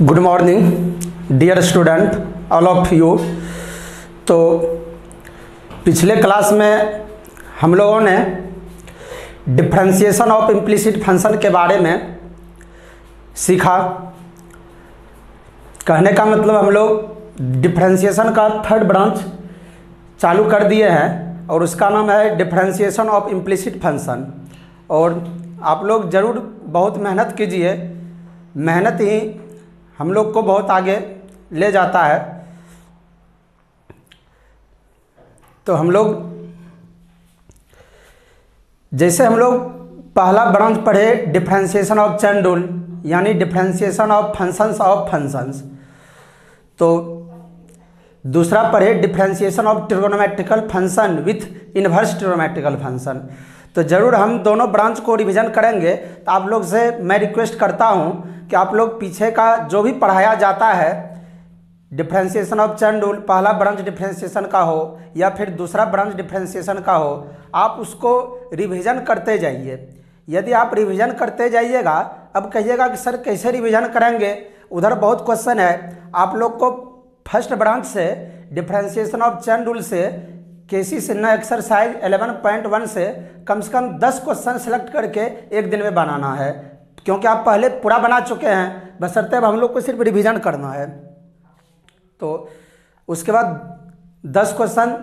Good morning dear student all of you. तो पिछले class में हम लोगों ने डिफरेंशिएशन ऑफ इम्प्लिसिट फंक्शन के बारे में सीखा। कहने का मतलब हम लोग डिफरेंशिएशन का थर्ड ब्रांच चालू कर दिए हैं और उसका नाम है डिफरेंशिएशन ऑफ इम्प्लिसिट फंक्शन। और आप लोग ज़रूर बहुत मेहनत कीजिए, मेहनत ही हम लोग को बहुत आगे ले जाता है। तो हम लोग जैसे हम लोग पहला ब्रांच पढ़े डिफरेंशिएशन ऑफ चेन रूल यानी डिफरेंशिएशन ऑफ फंक्शंस, तो दूसरा पढ़े differentiation of trigonometrical function with inverse trigonometrical function. तो ज़रूर हम दोनों ब्रांच को रिवीजन करेंगे। तो आप लोग से मैं रिक्वेस्ट करता हूं कि आप लोग पीछे का जो भी पढ़ाया जाता है डिफरेंशिएशन ऑफ चेन रूल, पहला ब्रांच डिफरेंशिएशन का हो या फिर दूसरा ब्रांच डिफरेंशिएशन का हो, आप उसको रिवीजन करते जाइए। यदि आप रिवीजन करते जाइएगा, अब कहिएगा कि सर कैसे रिवीजन करेंगे, उधर बहुत क्वेश्चन है। आप लोग को फर्स्ट ब्रांच से डिफरेंशिएशन ऑफ चेन रूल से केसी सिन्हा एक्सरसाइज 11.1 से कम 10 क्वेश्चन सेलेक्ट करके एक दिन में बनाना है, क्योंकि आप पहले पूरा बना चुके हैं, बशर्ते अब हम लोग को सिर्फ रिवीजन करना है। तो उसके बाद 10 question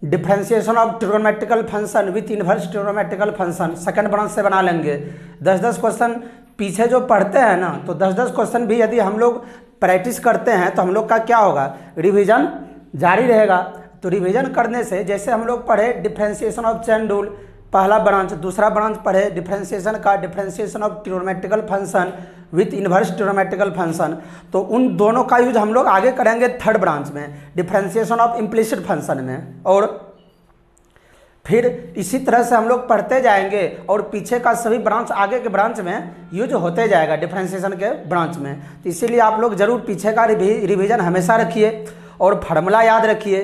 differentiation of trigonometrical function with inverse trigonometrical function second branch से बना लेंगे। 10-10 क्वेश्चन पीछे जो पढ़ते हैं ना, तो 10-10 क्वेश्चन भी यदि हम लोग प्रैक्टिस करते हैं तो हम लोग का क्या होगा, रिवीजन जारी रहेगा। तो रिवीजन करने से जैसे हम लोग पढ़े डिफरेंशिएशन ऑफ चेन रूल पहला ब्रांच, दूसरा ब्रांच पढ़े differentiation of trigonometrical function with inverse trigonometrical function, तो उन दोनों का यूज हम लोग आगे करेंगे थर्ड ब्रांच में डिफरेंशिएशन ऑफ इम्प्लिसिट फंक्शन में। और फिर इसी तरह से हम लोग पढ़ते जाएंगे और पीछे का सभी ब्रांच आगे के ब्रांच में यूज होते जाएगा डिफरेंशिएशन के ब्रांच में। तो इसीलिए आप लोग जरूर पीछे का रिवीजन हमेशा रखिए और फार्मूला याद रखिए।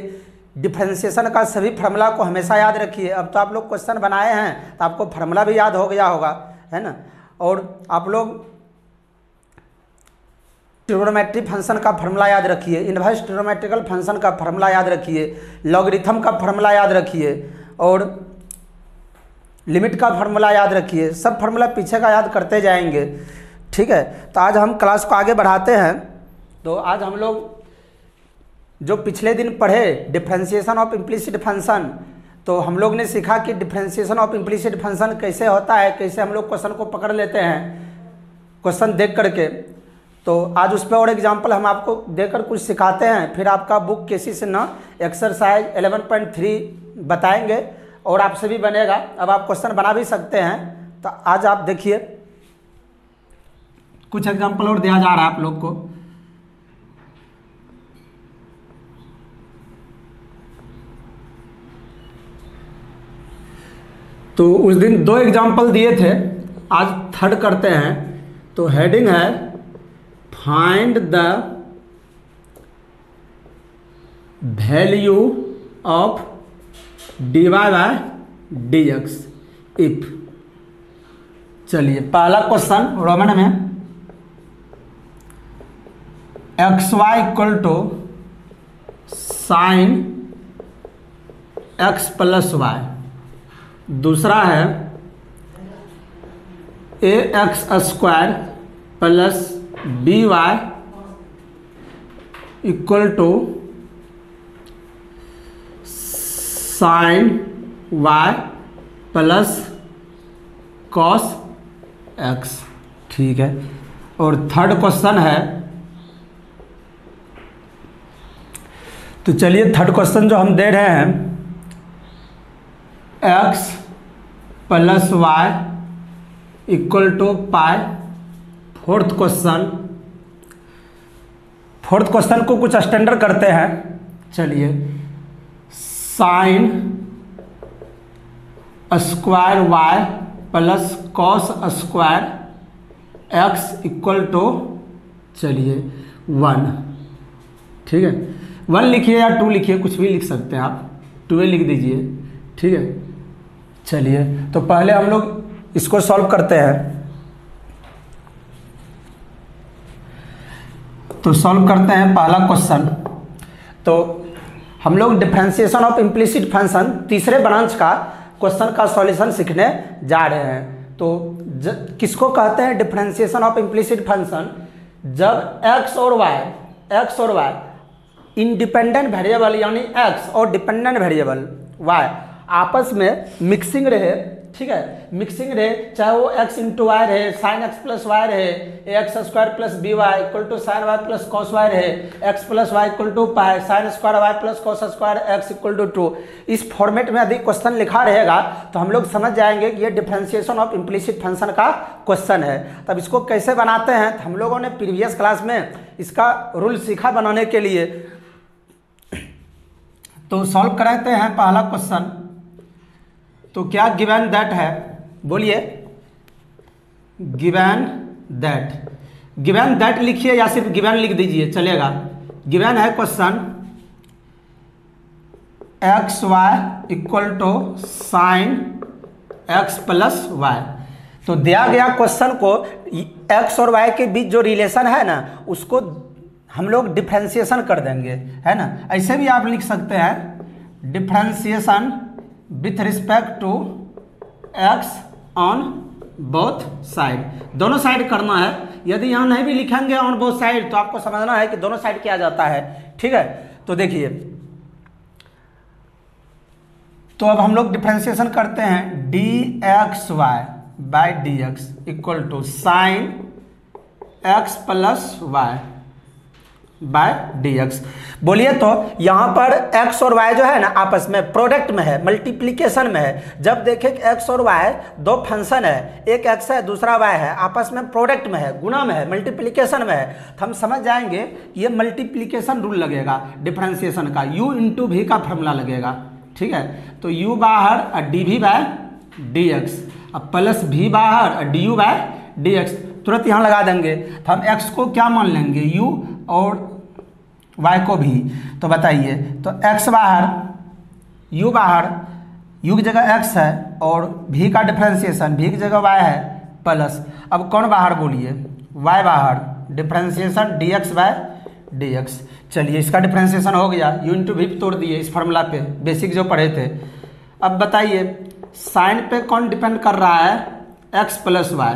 डिफरेंशिएशन का सभी फार्मूला को हमेशा याद रखिए। अब तो आप लोग क्वेश्चन बनाए हैं तो आपको फार्मूला भी याद हो गया होगा, है ना। और आप लोग ट्रिगोनोमेट्री फंक्शन का फार्मूला याद रखिए, इन्वर्स ट्रिगोनोमेट्रिकल फंक्शन का फार्मूला याद रखिए, लॉगरिथम का फार्मूला याद रखिए और लिमिट का फार्मूला याद रखिए। सब फार्मूला पीछे का याद करते जाएंगे, ठीक है। तो आज हम क्लास को आगे बढ़ाते हैं। तो आज हम लोग जो पिछले दिन पढ़े डिफरेंशिएशन ऑफ इम्प्लिसिट फंक्शन, तो हम लोग ने सीखा कि डिफरेंशिएशन ऑफ इम्प्लिसिट फंक्शन कैसे होता है, कैसे हम लोग क्वेश्चन को पकड़ लेते हैं क्वेश्चन देख करके। तो आज उस पर और एग्जांपल हम आपको देकर कुछ सिखाते हैं, फिर आपका बुक केसी सिन्हा एक्सरसाइज 11.3 बताएंगे और आपसे भी बनेगा। अब आप क्वेश्चन बना भी सकते हैं। तो आज आप देखिए कुछ एग्जांपल और दिया जा रहा है आप लोग को। तो उस दिन 2 एग्जाम्पल दिए थे, आज थर्ड करते हैं। तो हेडिंग है find the value of dy bye dx if. चलिए पहला क्वेश्चन रोमन में xy equal to sine x plus y, दूसरा है ax square plus b y equal to sine y plus cos x, ठीक है। और थर्ड क्वेश्चन है, तो चलिए थर्ड क्वेश्चन जो हम दे रहे हैं x plus y equal to pi. Fourth question को कुछ स्टैंडर्ड करते हैं। चलिए sine square y plus cos square x equal to चलिए 1, ठीक है। 1 लिखिए या 2 लिखिए, कुछ भी लिख सकते हैं आप, 2 लिख दीजिए, ठीक है। चलिए तो पहले हम लोग इसको सॉल्व करते हैं। तो सॉल्व करते हैं पहला क्वेश्चन। तो हम लोग डिफरेंशिएशन ऑफ इम्प्लिसिट फंक्शन तीसरे ब्रांच का क्वेश्चन का सॉल्यूशन सीखने जा रहे हैं। तो किसको कहते हैं डिफरेंशिएशन ऑफ इम्प्लिसिट फंक्शन? जब x और y इंडिपेंडेंट वेरिएबल यानी x और डिपेंडेंट वेरिएबल y आपस में मिक्सिंग रहे, ठीक है, मिक्सिंग रहे, चाहे वो x इंटू वाई रहे, साइन x प्लस वाई रहे, x square plus b y equal to sine y plus cos y रहे, x plus y equal to pi, sine square y plus cos square x equal to 2। इस format में यदि question लिखा रहेगा तो हम लोग समझ जाएंगे कि ये डिफरेंशिएशन ऑफ इम्प्लिसिट फंक्शन का क्वेश्चन है। तब इसको कैसे बनाते हैं तो हम लोगों ने प्रीवियस क्लास में इसका रूल सीखा बनाने के लिए। तो सॉल्व कराते हैं पहला क्वेश्चन। तो क्या गिवन दैट है, बोलिए। गिवन दैट लिखिए या सिर्फ गिवन लिख दीजिए चलेगा। गिवन है question x y equal to sine x plus y. तो दिया गया क्वेश्चन को एक्स और वाई के बीच जो रिलेशन है ना उसको हम लोग डिफरेंशिएशन कर देंगे, है ना। ऐसे भी आप लिख सकते हैं differentiation with respect to x on both side. दोनों साइड करना है। यदि यहाँ नहीं भी लिखेंगे ऑन बोथ साइड तो आपको समझना है कि दोनों साइड किया जाता है, ठीक है। तो देखिए, तो अब हम लोग डिफरेंशिएशन करते हैं d x y by D x equal to sine x plus y by d x. बोलिए तो यहाँ पर x और y जो है ना आपस में प्रोडक्ट में है, मल्टीप्लिकेशन में है। जब देखें कि x और y दो फंक्शन है, एक x है दूसरा y है, आपस में प्रोडक्ट में है, गुणा में है, मल्टीप्लिकेशन में है, तो हम समझ जाएंगे ये मल्टीप्लिकेशन रूल लगेगा डिफरेंशिएशन का, u इंटू भी का फॉर्मूला लगेगा, ठीक है। तो u बाहर और डी भी बाय डी एक्स, अब प्लस भी बाहर और d u by d x, तुरंत यहाँ लगा देंगे। तो हम x को क्या मान लेंगे, u और y को भी। तो बताइए, तो x बाहर, u बाहर, u की जगह x है और v का डिफरेंशिएशन v की जगह y है प्लस, अब कौन बाहर बोलिए, y बाहर, डिफरेंशिएशन dx बाय dx। चलिए इसका डिफरेंशिएशन हो गया, u इंटू वी तोड़ दिए इस फार्मूला पे, बेसिक जो पढ़े थे। अब बताइए साइन पे कौन डिपेंड कर रहा है, x प्लस वाई।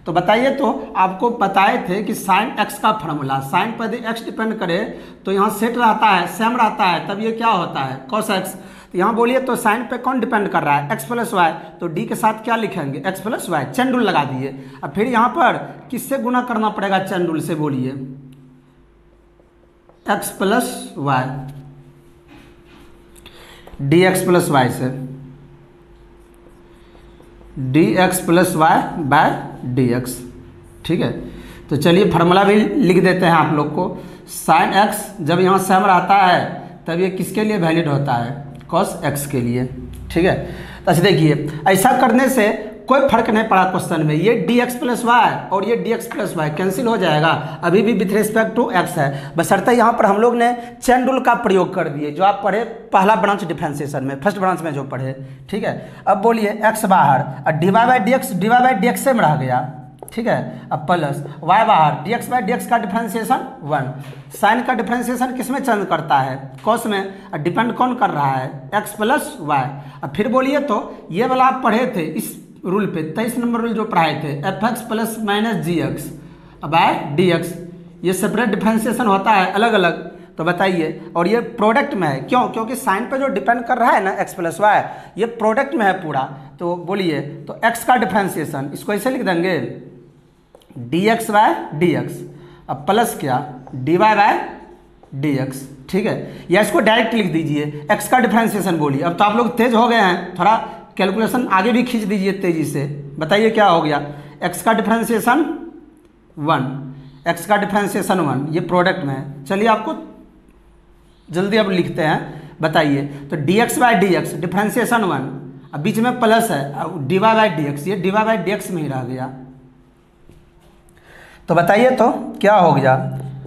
तो बताइए, तो आपको बताए थे कि साइन एक्स का फार्मूला, साइन पर यदि एक्स डिपेंड करे तो यहाँ सेट रहता है, सेम रहता है, तब ये क्या होता है कॉस एक्स। तो यहाँ बोलिए तो साइन पे कौन डिपेंड कर रहा है, एक्स प्लस वाई, तो डी के साथ क्या लिखेंगे, x plus y, chain rule लगा दिए। अब फिर यहाँ पर किससे गुना करना पड़ेगा, चेन रूल से, बोलिए x plus y d x plus y से, d x plus y by d x, ठीक है। तो चलिए फार्मूला भी लिख देते हैं आप लोग को। साइन एक्स जब यहाँ सेम रहता है तब ये किसके लिए वैलिड होता है, कॉस एक्स के लिए, ठीक है। तो अच्छा देखिए, ऐसा करने से कोई फर्क नहीं पड़ा क्वेश्चन में, ये डी एक्स प्लस वाई और ये d x plus y cancel हो जाएगा, अभी भी विथ रिस्पेक्ट टू एक्स है, बशर्ते यहाँ पर हम लोग ने चेन रूल का प्रयोग कर दिए जो आप पढ़े पहला ब्रांच डिफरेंशिएशन में, फर्स्ट ब्रांच में जो पढ़े, ठीक है। अब बोलिए एक्स बाहर और d Y by D x same रह गया, ठीक है। अब प्लस वाई बाहर, d x by D x का डिफरेंशिएशन 1, साइन का डिफरेंशिएशन किस में चेंज करता है, कॉस में, और डिपेंड कौन कर रहा है, एक्स प्लस वाई। अब फिर बोलिए तो ये वाला आप पढ़े थे इस रूल पे, 23 नंबर रूल जो पढ़ाए थे, F x plus minus ji x by d x, ये सेपरेट डिफरेंशिएशन होता है अलग अलग। तो बताइए, और ये प्रोडक्ट में है, क्यों, क्योंकि साइन पे जो डिपेंड कर रहा है ना एक्स प्लस वाई, ये प्रोडक्ट में है पूरा। तो बोलिए तो एक्स का डिफरेंशिएशन इसको ऐसे लिख देंगे d x by d x, अब प्लस क्या, d y by d x, ठीक है। या इसको डायरेक्ट लिख दीजिए एक्स का डिफरेंशिएशन। बोलिए, अब तो आप लोग तेज हो गए हैं, थोड़ा कैलकुलेशन आगे भी खींच दीजिए तेजी से। बताइए क्या हो गया, x का डिफरेंशिएशन 1, x का डिफरेंशिएशन 1, ये प्रोडक्ट में है। चलिए आपको जल्दी अब लिखते हैं, बताइए तो dx by D x differentiation 1, अब बीच में प्लस है, dy बाई डी एक्स, ये dy बाई डी एक्स में ही रह गया। तो बताइए तो क्या हो गया,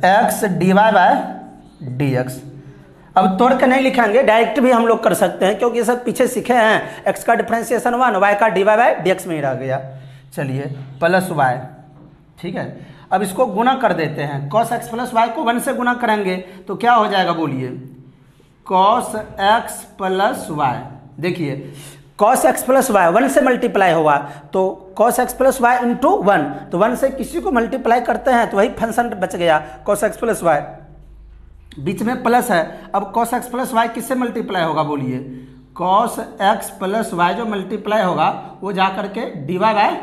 x dy by D x. अब तोड़ के नहीं लिखेंगे, डायरेक्ट भी हम लोग कर सकते हैं क्योंकि ये सब पीछे सीखे हैं। एक्स का डिफरेंशिएशन 1, वाई का d Y by D x में ही रह गया। चलिए प्लस वाई, ठीक है। अब इसको गुना कर देते हैं, cos x प्लस वाई को 1 से गुना करेंगे तो क्या हो जाएगा बोलिए, cos x प्लस वाई। देखिए cos x प्लस वाई 1 से मल्टीप्लाई होगा तो cos x plus y into 1, तो 1 से किसी को मल्टीप्लाई करते हैं तो वही फंक्शन बच गया cos x प्लस वाई, बीच में प्लस है। अब cos x प्लस वाई किससे मल्टीप्लाई होगा बोलिए, cos x प्लस वाई जो मल्टीप्लाई होगा वो जा करके dy बाय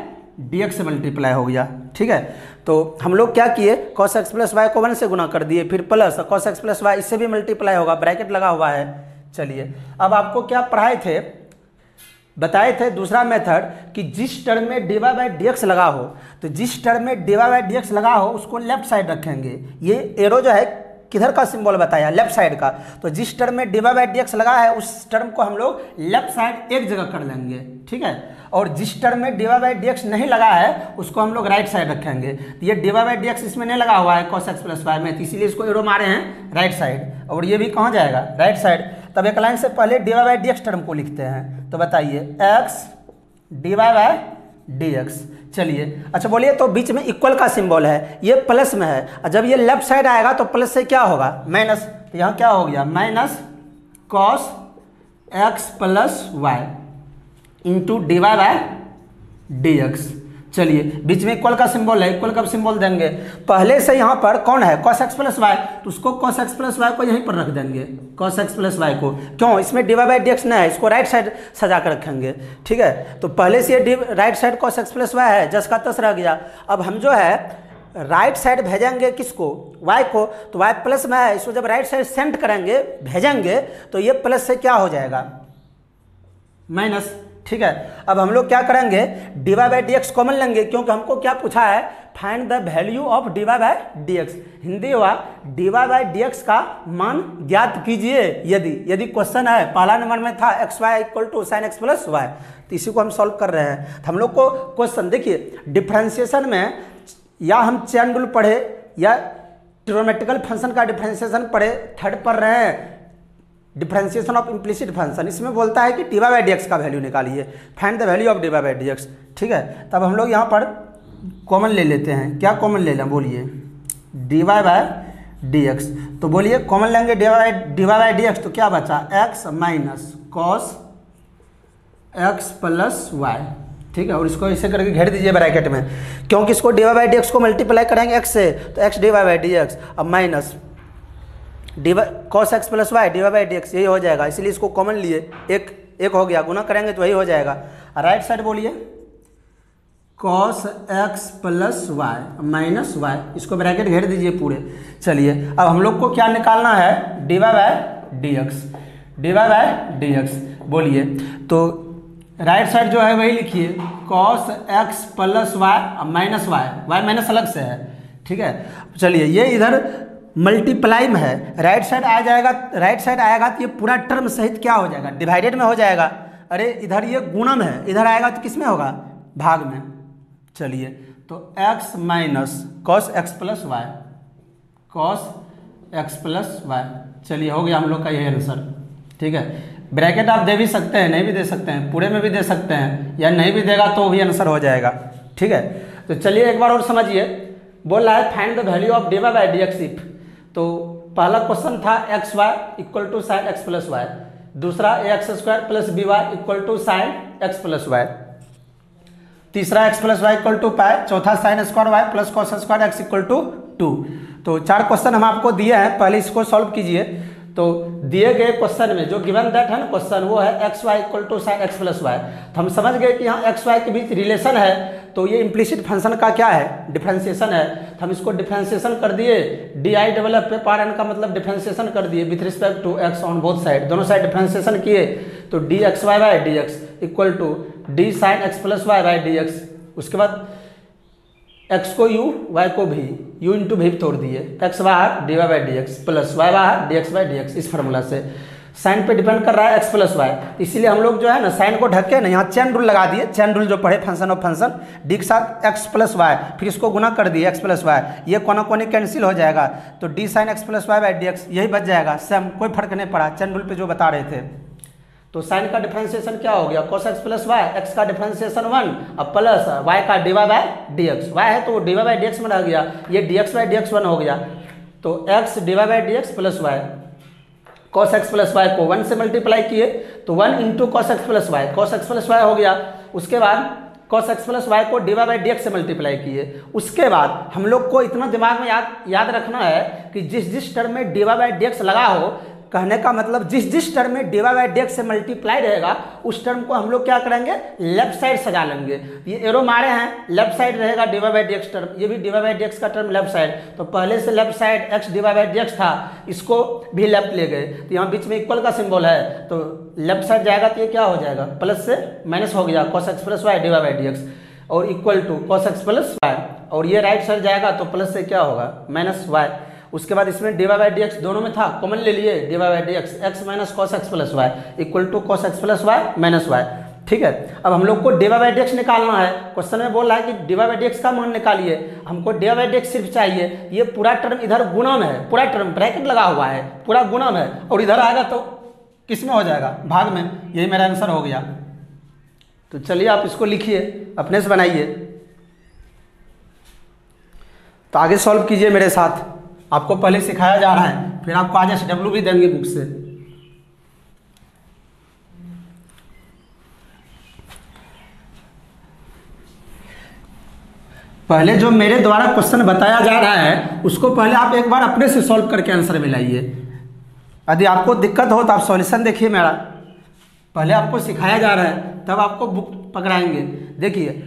dx से मल्टीप्लाई हो गया, ठीक है। तो हम लोग क्या किए, cos x प्लस वाई को 1 से गुना कर दिए, फिर plus cos x plus y इससे भी मल्टीप्लाई होगा, ब्रैकेट लगा हुआ है। चलिए अब आपको क्या पढ़ाए थे, बताए थे दूसरा मेथड कि जिस टर्म में dy बाई dx लगा हो, तो जिस टर्म में dy बाई dx लगा हो उसको लेफ्ट साइड रखेंगे। ये एरो जो है किधर का सिंबल बताया, लेफ्ट साइड का। तो जिस टर्म में dy बाई dx लगा है उस टर्म को हम लोग लेफ्ट साइड एक जगह कर लेंगे, ठीक है। और जिस टर्म में dy बाई dx नहीं लगा है उसको हम लोग राइट साइड रखेंगे। तो ये dy बाई dx इसमें नहीं लगा हुआ है cos x प्लस वाई में, तो इसीलिए इसको एरो मारे हैं राइट साइड, और ये भी कहाँ जाएगा, राइट साइड। तब एक लाइन से पहले dy बाई dx टर्म को लिखते हैं, तो बताइए x dy बाई dx। चलिए अच्छा बोलिए, तो बीच में इक्वल का सिंबल है, ये प्लस में है, और जब ये लेफ्ट साइड आएगा तो प्लस से क्या होगा माइनस, तो यहाँ क्या हो गया minus cos x plus y into dy bye dx। चलिए बीच में इक्वल का सिंबल है, इक्वल का सिंबल देंगे, पहले से यहाँ पर कौन है cos x प्लस वाई, तो उसको cos x प्लस वाई को यहीं पर रख देंगे, cos x प्लस वाई को, क्यों, इसमें dy बाई dx नहीं है, इसको राइट साइड सजा कर रखेंगे, ठीक है। तो पहले से ये right side cos x plus y है, जस का तस रह गया। अब हम जो है राइट साइड भेजेंगे किसको, y को, तो y प्लस में है, इसको जब राइट साइड सेंड करेंगे भेजेंगे तो ये प्लस से क्या हो जाएगा माइनस, ठीक है। अब हम लोग क्या करेंगे, dy बाई dx कॉमन लेंगे, क्योंकि हमको क्या पूछा है, find the value of dy by dx। Hindi हुआ dy बाई dx का मान ज्ञात कीजिए यदि क्वेश्चन है, पहला नंबर में था x y equal to sine x plus y, तो इसी को हम सॉल्व कर रहे हैं। हम लोग को क्वेश्चन देखिए, डिफ्रेंशिएशन में या हम चेन रूल पढ़े या ट्रिग्नोमेट्रिकल फंक्शन का डिफ्रेंशिएशन पढ़े, थर्ड पढ़ रहे हैं डिफरेंशिएशन ऑफ इम्प्लिसिट फंक्शन, इसमें बोलता है कि dy बाई dx का वैल्यू निकालिए, find the value of dy by dx, ठीक है। तब हम लोग यहाँ पर कॉमन ले लेते हैं, क्या कॉमन ले लें बोलिए, dy बाई dx। तो बोलिए कॉमन लेंगे dy बाई dx, तो क्या बचा x minus cos x plus y, ठीक है। और इसको ऐसे करके घेर दीजिए ब्रैकेट में, क्योंकि इसको dy बाई dx को मल्टीप्लाई करेंगे x से, तो x dy बाई dx, अब minus cos x plus y dy by dx, यही हो जाएगा, इसलिए इसको कॉमन लिए, एक हो गया, गुना करेंगे तो वही हो जाएगा। राइट साइड बोलिए cos x plus y minus y, इसको ब्रैकेट घेर दीजिए पूरे। चलिए अब हम लोग को क्या निकालना है, dy बाई dx बोलिए, तो राइट साइड जो है वही लिखिए, cos x plus y minus y minus अलग से है, ठीक है। चलिए ये इधर मल्टीप्लाई में है, राइट साइड आ जाएगा, राइट साइड आएगा तो ये पूरा टर्म सहित क्या हो जाएगा, डिवाइडेड में हो जाएगा। अरे इधर ये गुणम है, इधर आएगा तो किस में होगा, भाग में। चलिए तो x minus cos x plus y, cos x plus y, चलिए हो गया हम लोग का ये आंसर, ठीक है। ब्रैकेट आप दे भी सकते हैं, नहीं भी दे सकते हैं, पूरे में भी दे सकते हैं, या नहीं भी देगा तो भी आंसर हो जाएगा, ठीक है। तो चलिए एक बार और समझिए, बोल रहा है find the value of dy by dx if, तो पहला क्वेश्चन था x y equal to sine x plus y, दूसरा x square plus b y equal to sine x plus y, तीसरा x plus y equal to pi, चौथा sine square y plus cos square x equal to 2। तो 4 question हम आपको दिए हैं, पहले इसको सॉल्व कीजिए। तो दिए गए क्वेश्चन में जो गिवन दैट है ना क्वेश्चन, वो है x y equal to sine x plus y. तो हम समझ गए कि यहाँ एक्स वाई के बीच रिलेशन है, तो ये इम्प्लिसिट फंक्शन का क्या है, डिफरेंशिएशन है। तो हम इसको डिफरेंशिएशन कर दिए, डी आई डबल एफ पे पार एन का मतलब डिफरेंशिएशन कर दिए with respect to x on both side, दोनों साइड डिफरेंशिएशन किए। तो d x y by D x equal to d sine x plus y by D x. उसके बाद x को u, y को भी u इंटू भी तोड़ दिए, x बाहर d Y by D x plus y बाहर d x by D x. इस फार्मूला से साइन पे डिपेंड कर रहा है x प्लस वाई, इसीलिए हम लोग जो है ना साइन को ढके ना यहाँ चैन रूल लगा दिए, चैन रूल जो पढ़े फंक्शन ऑफ फंक्शन, डी के साथ x प्लस वाई, फिर इसको गुना कर दिए x प्लस वाई, ये कोना कोनी कैंसिल हो जाएगा, तो d sine x plus y by D x यही बच जाएगा, सेम कोई फर्क नहीं पड़ा, चैन रूल पे जो बता रहे थे। तो साइन का डिफरेंशिएशन क्या हो गया, cos x plus y, x का डिफरेंशिएशन 1 अब प्लस वाई का d Y by D x, y है तो d Y by D x में रह गया, ये d x by D x 1 हो गया, तो x d Y by D x plus y, cos x plus y को 1 से मल्टीप्लाई किए तो 1 into cos x plus y, cos x plus y हो गया, उसके बाद cos x प्लस वाई को d Y by D x से मल्टीप्लाई किए, उसके बाद हम लोग को इतना दिमाग में याद रखना है कि जिस जिस टर्म में D Y by D x लगा हो, कहने का मतलब जिस जिस टर्म में D Y by D x से मल्टीप्लाई रहेगा उस टर्म को हम लोग क्या करेंगे, लेफ्ट साइड सजा लेंगे। ये एरो मारे हैं, लेफ्ट साइड रहेगा d Y by D x term, ये भी d Y by D x का टर्म लेफ्ट साइड, तो पहले से left side x d Y by D x था, इसको भी लेफ्ट ले गए, तो यहाँ बीच में इक्वल का सिंबल है, तो लेफ्ट साइड जाएगा तो ये क्या हो जाएगा, प्लस से माइनस हो गया, cos x plus y d Y by D x और equal to cos x plus y, और ये राइट साइड जाएगा तो प्लस से क्या होगा, माइनस वाई, उसके बाद इसमें d Y by D x दोनों में था, कॉमन ले लिए, d Y by D x, x minus cos x plus y equal to cos x plus y minus y. ठीक है, अब हम लोग को d Y by D x निकालना है, क्वेश्चन में बोल रहा है कि d Y by D x का मान निकालिए, हमको d Y by D x सिर्फ चाहिए, ये पूरा टर्म इधर गुणम है, पूरा टर्म ब्रैकेट लगा हुआ है, पूरा गुणम है, और इधर आएगा तो किस में हो जाएगा, भाग में, यही मेरा आंसर हो गया। तो चलिए आप इसको लिखिए, अपने से बनाइए, तो आगे सॉल्व कीजिए मेरे साथ, आपको पहले सिखाया जा रहा है, फिर आपको आज SW भी देंगे बुक से। पहले जो मेरे द्वारा क्वेश्चन बताया जा रहा है उसको पहले आप एक बार अपने से सॉल्व करके आंसर मिलाइए, यदि आपको दिक्कत हो तो आप सॉल्यूशन देखिए मेरा, पहले आपको सिखाया जा रहा है तब आपको बुक पकड़ाएंगे। देखिए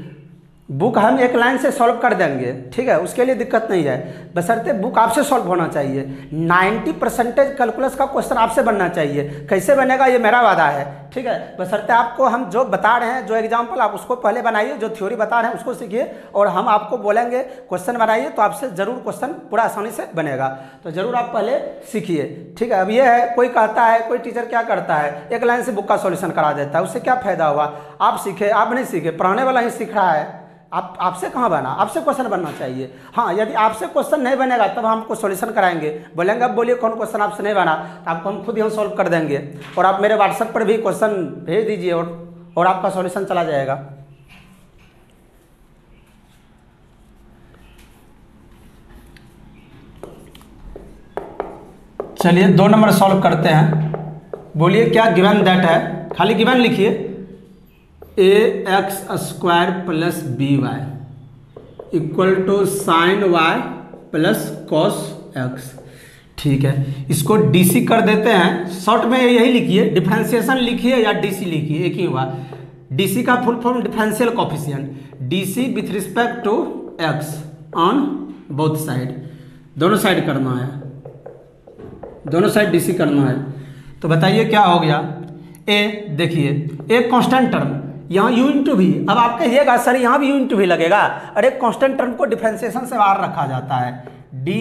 बुक हम एक लाइन से सॉल्व कर देंगे, ठीक है, उसके लिए दिक्कत नहीं है, बशर्ते बुक आपसे सॉल्व होना चाहिए। 90% कैलकुलस का क्वेश्चन आपसे बनना चाहिए, कैसे बनेगा ये मेरा वादा है, ठीक है, बशर्ते आपको हम जो बता रहे हैं, जो एग्जाम्पल आप उसको पहले बनाइए, जो थ्योरी बता रहे हैं उसको सीखिए, और हम आपको बोलेंगे क्वेश्चन बनाइए तो आपसे ज़रूर क्वेश्चन पूरा आसानी से बनेगा, तो ज़रूर आप पहले सीखिए। ठीक है, अब ये है, कोई कहता है, कोई टीचर क्या करता है, एक लाइन से बुक का सॉल्यूशन करा देता है, उससे क्या फ़ायदा हुआ, आप सीखे, आप नहीं सीखे, पढ़ाने वाला ही सीख रहा है, आपसे कहाँ बना, आपसे क्वेश्चन बनना चाहिए। हाँ, यदि आपसे क्वेश्चन नहीं बनेगा तब हम आपको सॉल्यूशन कराएंगे, बोलेंगे अब बोलिए कौन क्वेश्चन आपसे नहीं बना, तो आपको हम खुद ही हम सॉल्व कर देंगे, और आप मेरे व्हाट्सएप पर भी क्वेश्चन भेज दीजिए और आपका सॉल्यूशन चला जाएगा। चलिए 2 नंबर सॉल्व करते हैं, बोलिए क्या गिवन दैट है, खाली गिवन लिखिए, ax square plus b y equal to sine y plus cos x. ठीक है, इसको डीसी कर देते हैं, शॉर्ट में यही लिखिए, डिफरेंशिएशन लिखिए या डीसी लिखिए, एक ही हुआ। डीसी का full form differential coefficient, DC with respect to x on both side, दोनों साइड करना है, दोनों साइड डीसी करना है। तो बताइए क्या हो गया, ए देखिए एक कांस्टेंट टर्म, यहाँ u इंटू भी, अब आप कहिएगा सर यहाँ भी u इंटू भी लगेगा, अरे कांस्टेंट टर्म को डिफरेंशिएशन से बाहर रखा जाता है, डी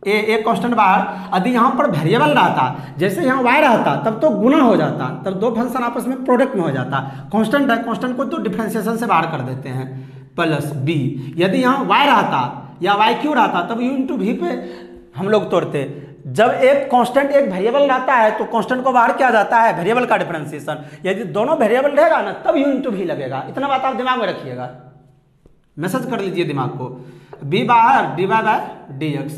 ए कांस्टेंट बाहर, यदि यहाँ पर वेरिएबल रहता, जैसे यहाँ y रहता तब तो गुना हो जाता, तब दो फंक्शन आपस में प्रोडक्ट में हो जाता, कांस्टेंट है, कांस्टेंट को तो डिफरेंशिएशन से बाहर कर देते हैं, प्लस बी, यदि यहाँ y रहता या y क्यू रहता तब u इंटू भी पे हम लोग तोड़ते। जब एक कांस्टेंट एक वेरिएबल रहता है तो कांस्टेंट को बाहर किया जाता है, वेरिएबल का डिफरेंशिएशन, यदि दोनों वेरिएबल रहेगा ना तब u इंटू भी लगेगा, इतना बात आप दिमाग में रखिएगा, मैसेज कर लीजिए दिमाग को, b बाहर d Y by D x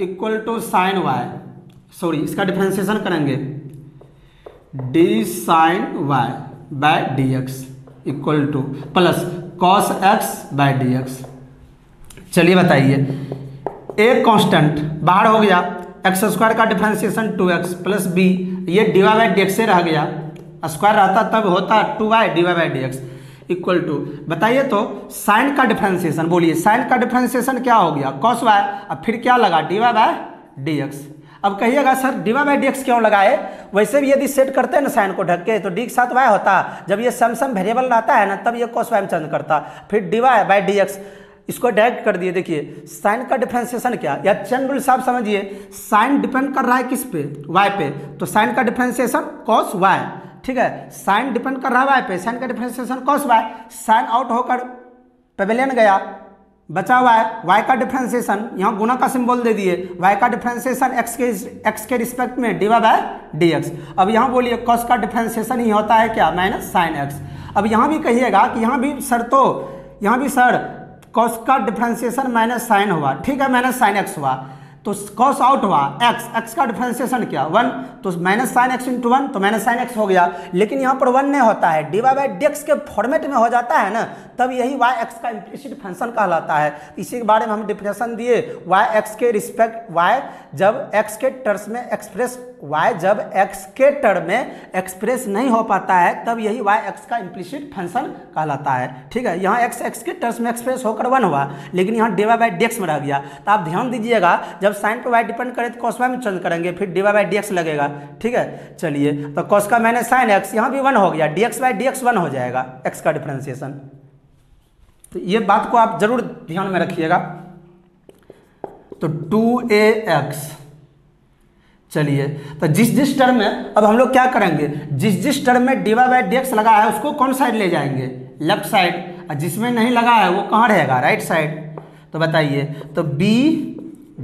equal to sine y, sorry इसका डिफरेंशिएशन करेंगे, d sine y by d x equal to plus cos x by d x. चलिए बताइए, एक कांस्टेंट बाहर हो गया, एक्स स्क्वायर का डिफरेंशिएशन 2x प्लस बी, ये d Y by D x से रह गया, स्क्वायर रहता तब होता 2y d Y by D x equal to, बताइए तो साइन का डिफरेंशिएशन, बोलिए साइन का डिफरेंशिएशन क्या हो गया, कॉस वाई, अब फिर क्या लगा, d Y by D x. अब कहिएगा sir d Y by D x क्यों लगाए, वैसे भी यदि सेट करते हैं ना साइन को ढक के तो डी के साथ वाई होता, जब ये सम वेरिएबल रहता है ना तब ये कॉस वाई में चेंज करता, फिर d Y by D x, इसको डायरेक्ट कर दिए। देखिए साइन का डिफरेंशिएशन क्या, या चेन रूल साहब समझिए, साइन डिपेंड कर रहा है किस पे, वाई पे, तो साइन का डिफरेंशिएशन कॉस वाई, ठीक है, साइन डिपेंड कर रहा है वाई पे, साइन का differentiation cos y, sine out होकर पेवेलियन गया, बचा y का डिफ्रेंसिएशन, यहाँ गुना का सिंबल दे दिए, y का डिफ्रेंसिएशन x के रिस्पेक्ट में dy बाय dx। अब यहाँ बोलिए cos का डिफ्रेंसिएशन ही होता है क्या, माइनस साइन x। अब यहाँ भी कहिएगा कि यहाँ भी सर cos का डिफ्रेंसिएशन माइनस साइन हुआ, ठीक है, माइनस साइन x हुआ, तो cos आउट हुआ, x का डिफ्रेंसिएशन क्या 1, तो माइनस साइन x इंटू 1, तो माइनस साइन x हो गया। लेकिन यहाँ पर 1 नहीं होता है, d Y by D x के फॉर्मेट में हो जाता है ना, तब यही y x का इम्प्लिसिट फंक्शन कहलाता है। इसी के बारे में हम डिफिनेशन दिए, y x के रिस्पेक्ट y जब x के टर्म्स में एक्सप्रेस, y जब x के टर्म में एक्सप्रेस नहीं हो पाता है तब यही y x का इम्प्लिसिट फंक्शन कहलाता है, ठीक है। यहाँ x के टर्म्स में एक्सप्रेस होकर 1 हुआ, लेकिन यहाँ d Y by D x में रह गया। तो आप ध्यान दीजिएगा, जब साइन पे y डिपेंड करे तो cos y में चेंज करेंगे, फिर d Y by D x लगेगा, ठीक है। चलिए, तो cos का माइनस साइन x, यहाँ भी 1 हो गया, d x by D x 1 हो जाएगा x का डिफ्रेंसिएशन। तो ये बात को आप जरूर ध्यान में रखिएगा। तो 2ax, चलिए, तो जिस टर्म में अब हम लोग क्या करेंगे, जिस टर्म में D Y by D x लगा है उसको कौन साइड ले जाएंगे, लेफ्ट साइड, और जिसमें नहीं लगा है वो कहाँ रहेगा, राइट साइड। तो बताइए, तो b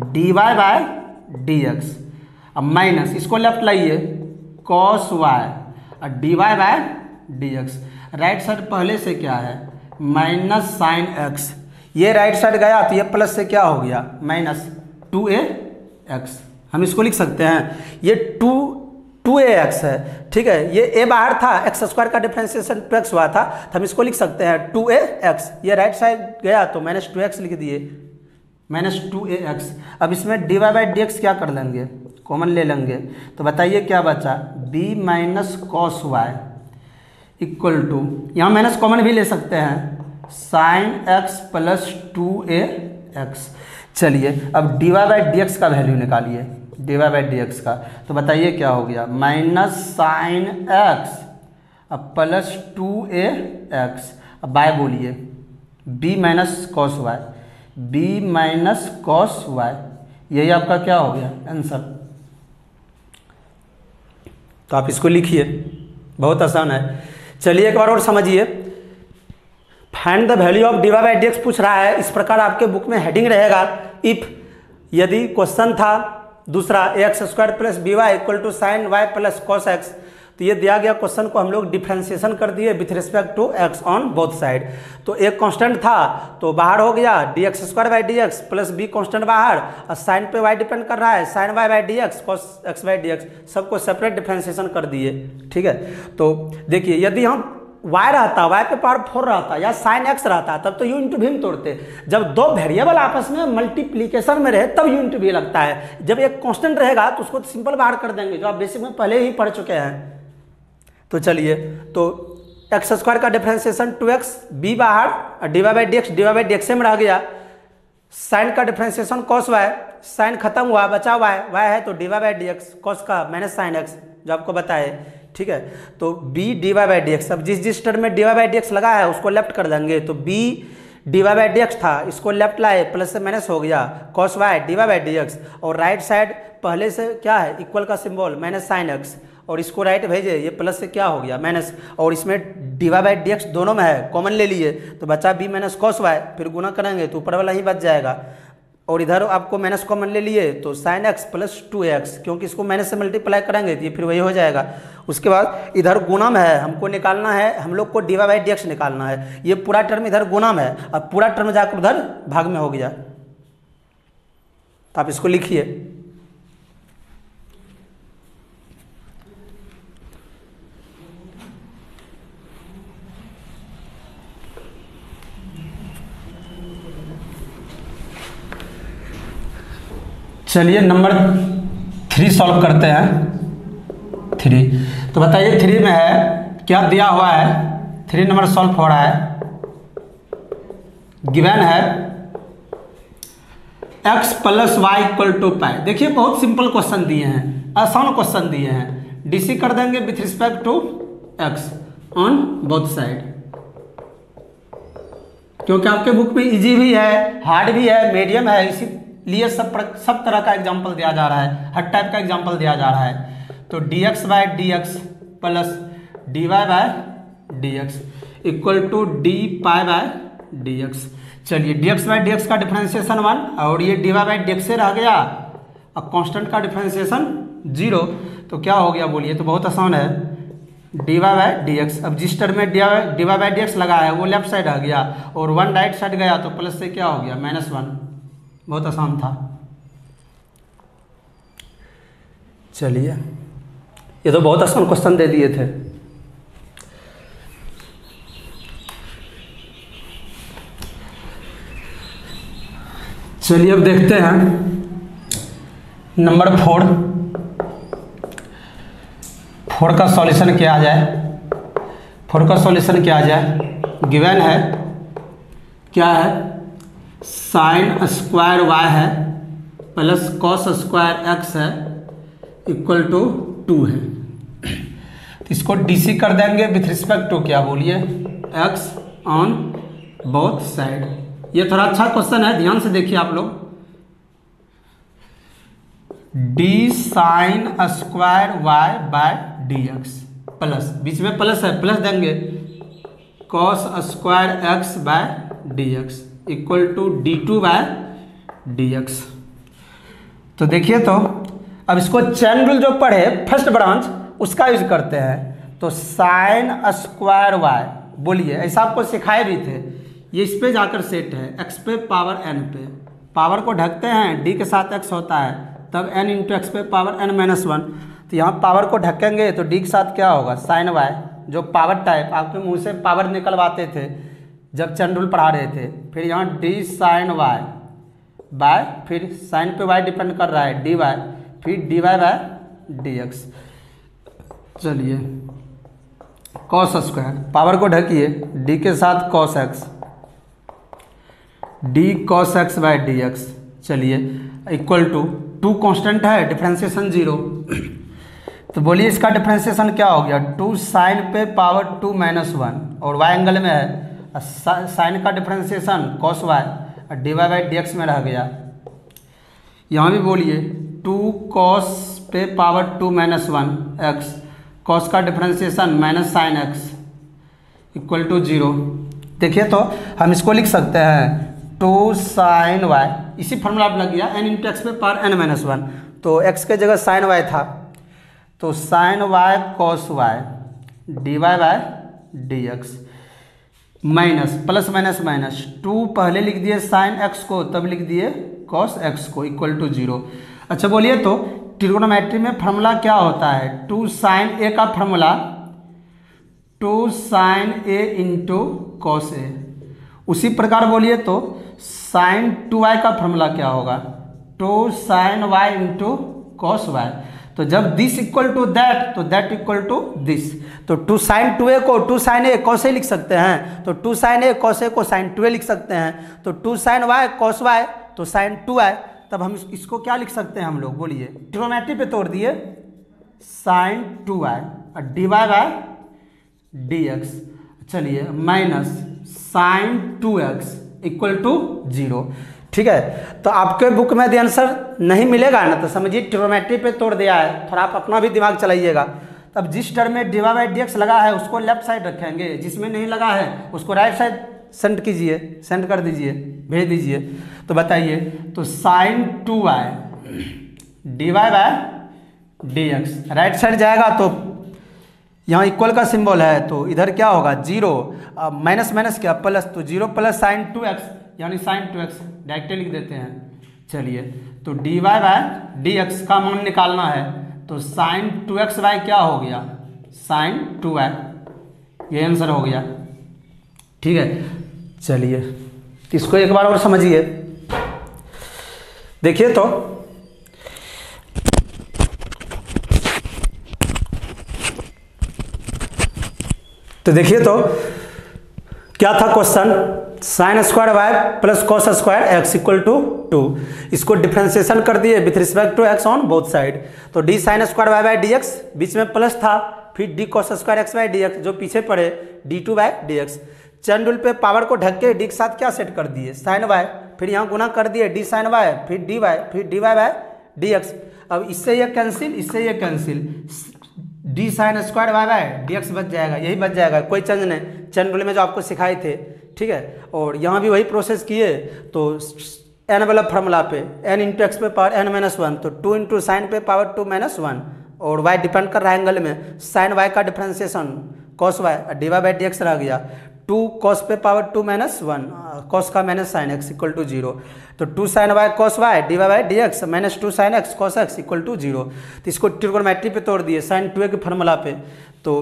d Y by D x, अब माइनस इसको लेफ्ट लाइए cos y और d Y by D x, right side पहले से क्या है माइनस साइन x, ये राइट साइड गया तो ये प्लस से क्या हो गया माइनस 2ax। हम इसको लिख सकते हैं, ये 2ax है, ठीक है, ये a बाहर था, एक्स स्क्वायर का डिफरेंशिएशन 2x हुआ था, तो हम इसको लिख सकते हैं 2ax, ये राइट साइड गया तो माइनस 2x लिख दिए, माइनस 2ax। अब इसमें d Y by D x क्या कर लेंगे, कॉमन ले लेंगे, तो बताइए क्या बचा, b minus cos y equal to, यहाँ माइनस कॉमन भी ले सकते हैं, साइन x प्लस 2ax। चलिए, अब d Y by D x का वैल्यू निकालिए, d Y by D x का, तो बताइए क्या हो गया, माइनस साइन x अब प्लस 2ax, अब बाय बोलिए b minus cos y, b minus cos y, यही आपका क्या हो गया आंसर। तो आप इसको लिखिए, बहुत आसान है। चलिए एक बार और समझिए, find the value of d Y by D x पूछ रहा है, इस प्रकार आपके बुक में हेडिंग रहेगा, इफ, यदि क्वेश्चन था दूसरा x square plus b y equal to sine y plus cos x, तो ये दिया गया क्वेश्चन को हम लोग डिफ्रेंशिएशन कर दिए with respect to x on both side. तो एक कांस्टेंट था तो बाहर हो गया d x square by D x plus b constant बाहर, और साइन पे वाई डिपेंड कर रहा है, sine y by D x cos x by D x, सबको सेपरेट डिफ्रेंशिएशन कर दिए, ठीक है। तो देखिए, यदि हम y रहता, y पे पावर 4 रहता या साइन x रहता, तब तो u इंटू भी हम तोड़ते। जब दो वेरिएबल आपस में मल्टीप्लीकेशन में रहे तब u इंटू भी लगता है, जब एक कांस्टेंट रहेगा तो उसको सिंपल बाहर कर देंगे, जो आप बेसिक में पहले ही पढ़ चुके हैं। तो चलिए, तो एक्स स्क्वायर का डिफ्रेंशिएशन 2x, b बाहर, d Y by D x में रह गया, साइन का डिफ्रेंशिएशन cos y, साइन खत्म हुआ, बचा y है तो d Y by D x, cos का माइनस साइन x जो आपको बताए, ठीक है। तो b d Y by D x, अब जिस टर्म में D Y by D x लगा है उसको लेफ्ट कर देंगे, तो b d Y by D x था, इसको लेफ्ट लाए, प्लस से माइनस हो गया, cos y d Y by D x, और राइट साइड पहले से क्या है इक्वल का सिंबल माइनस साइन x, और इसको राइट भेजे, ये प्लस से क्या हो गया माइनस, और इसमें d Y by D x दोनों में है, कॉमन ले लिए, तो बचा b माइनस कॉस वाई, फिर गुना करेंगे तो ऊपर वाला ही बच जाएगा, और इधर आपको माइनस कॉमन ले लिए तो साइन x प्लस 2x, क्योंकि इसको माइनस से मल्टीप्लाई करेंगे तो ये फिर वही हो जाएगा। उसके बाद इधर गुना में है, हमको निकालना है, हम लोग को d Y by D x निकालना है, ये पूरा टर्म इधर गुना में है, अब पूरा टर्म जाकर उधर भाग में हो गया, तो आप इसको लिखिए। चलिए नंबर 3 सॉल्व करते हैं। 3, तो बताइए 3 में है क्या दिया हुआ है, 3 नंबर सॉल्व हो रहा है, गिवन है x plus y equal to pi. देखिए बहुत सिंपल क्वेश्चन दिए हैं, आसान क्वेश्चन दिए हैं, डीसी कर देंगे with respect to x on both side, क्योंकि आपके बुक में इजी भी है, हार्ड भी है, मीडियम है, इसीलिए सब तरह का एग्जाम्पल दिया जा रहा है, हर टाइप का एग्जाम्पल दिया जा रहा है। तो dx by d x plus dy by d x equal to d pi by d x. चलिए dx बाई डी का डिफ्रेंसिएशन 1 और ये dy बाई डी से रह गया, अब कांस्टेंट का डिफ्रेंसिएशन 0, तो क्या हो गया बोलिए, तो बहुत आसान है, dy बाई डी। अब जिस टर्म में dy बाई डी लगा है वो लेफ्ट साइड आ गया और 1 राइट साइड गया तो प्लस से क्या हो गया -1, बहुत आसान था। चलिए ये तो बहुत आसान क्वेश्चन दे दिए थे। चलिए अब देखते हैं नंबर 4 का सॉल्यूशन क्या आ जाए। 4 का सॉल्यूशन क्या आ जाए, गिवन है क्या है, साइन स्क्वायर y है प्लस कॉस स्क्वायर x है इक्वल टू 2 है। तो इसको डीसी कर देंगे विथ रिस्पेक्ट टू क्या बोलिए, x ऑन बोथ साइड। ये थोड़ा अच्छा क्वेश्चन है, ध्यान से देखिए आप लोग। D sine square y by d x plus, बीच में प्लस है, प्लस देंगे cos square x by d x equal to d2 by d x. तो देखिए, तो अब इसको चैन रूल जो पढ़े फर्स्ट ब्रांच उसका यूज करते हैं। तो साइन स्क्वायर वाई बोलिए, ऐसा आपको सिखाए भी थे, ये इस पे जाकर सेट है x पे पावर n पे, पावर को ढकते हैं d के साथ x होता है तब n इंटू एक्स पे पावर n माइनस 1। तो यहाँ पावर को ढकेंगे तो d के साथ क्या होगा, साइन वाई, जो पावर टाइप आपके मुंह से पावर निकलवाते थे जब चैन रूल पढ़ा रहे थे। फिर यहाँ d साइन वाई बाय, फिर साइन पे y डिपेंड कर रहा है dy, फिर dy बाय dx। चलिए कॉस स्क्वायर, पावर को ढकिए d के साथ cos x, d cos x by d x. चलिए इक्वल टू 2 कांस्टेंट है, डिफ्रेंसिएशन 0। तो बोलिए इसका डिफ्रेंसिएशन क्या हो गया, 2 साइन पे पावर 2 माइनस 1 और y एंगल में है, साइन का डिफ्रेंसिएशन cos y और dy बाई डी एक्स में रह गया। यहाँ भी बोलिए 2 cos पे पावर 2 माइनस 1 x, cos का differentiation minus sine x equal to 0। देखिए तो हम इसको लिख सकते हैं 2 साइन वाई, इसी फॉर्मूला आप लग गया n इंटू एक्स पे पावर n माइनस 1, तो x के जगह साइन वाई था तो sine y cos y d y by d x minus plus minus minus 2 पहले लिख दिए साइन x को तब लिख दिए कॉस x को इक्वल टू 0। अच्छा बोलिए तो ट्रिगोनोमेट्री में फॉर्मूला क्या होता है, 2 साइन a का formula 2 sine a into cos a। उसी प्रकार बोलिए तो साइन 2y का फॉर्मूला क्या होगा, 2 sine y into cos y। तो जब दिस इक्वल टू दैट तो दैट इक्वल टू दिस, तो 2 साइन 2a को 2 साइन a कॉस a लिख सकते हैं, तो 2 साइन a कॉस a को साइन 2a लिख सकते हैं, तो 2 साइन y कॉस y तो साइन 2y। तब हम इसको क्या लिख सकते हैं हम लोग बोलिए, ट्रिगोनोमेट्री पे तोड़ दिए साइन 2y और d y by d x. चलिए minus sine 2x equal to 0। ठीक है, तो आपके बुक में यदि आंसर नहीं मिलेगा ना तो समझिए ट्रिगोनोमेट्री पे तोड़ दिया है, थोड़ा आप अपना भी दिमाग चलाइएगा। तब जिस टर्म में D Y by D x लगा है उसको लेफ्ट साइड रखेंगे, जिसमें नहीं लगा है उसको राइट साइड सेंड कीजिए, सेंड कर दीजिए, भेज दीजिए। तो बताइए, तो sine 2y d y by d x right side जाएगा तो यहाँ इक्वल का सिंबल है तो इधर क्या होगा 0, माइनस माइनस क्या प्लस, तो 0 प्लस साइन 2x यानी साइन 2x डायरेक्ट लिख देते हैं। चलिए तो d y by d x का मान निकालना है, तो साइन 2x बाय क्या हो गया, साइन 2y, ये आंसर हो गया। ठीक है, चलिए इसको एक बार और समझिए। देखिए तो देखिए तो क्या था question, sine square y plus cos square x equal to 2। इसको डिफ्रेंसिएशन कर दिए with respect to x on both side. तो d sine square y by D x बीच में प्लस था, फिर d cos square x by D x जो पीछे पड़े d2 by D x. Chain rule पे पावर को ढक के डी के साथ क्या सेट कर दिए, साइन वाई, फिर यहाँ गुना कर दिए डी साइन वाई, फिर डी वाई, फिर d Y by D x. अब इससे ये कैंसिल, इससे ये cancel, d sine square y by D x बच जाएगा, यही बच जाएगा, कोई चेंज नहीं, चैन रूल में जो आपको सिखाए थे। ठीक है। और यहाँ भी वही प्रोसेस किए तो n वाला फार्मूला पे n इंटू एक्स पे पावर n माइनस वन, तो 2 इंटू साइन पे पावर 2 माइनस वन, और y डिपेंड कर रहा है एंगल में, साइन y का differentiation cos y divide by D x रह गया, 2 कॉस पे पावर 2 माइनस वन, कॉस का minus sine x equal to 0, तो 2 sine y cos y divide by D x minus 2 sine x cos x equal to 0। तो इसको trigonometry पे तोड़ दिए साइन 2a के फार्मूला पे, तो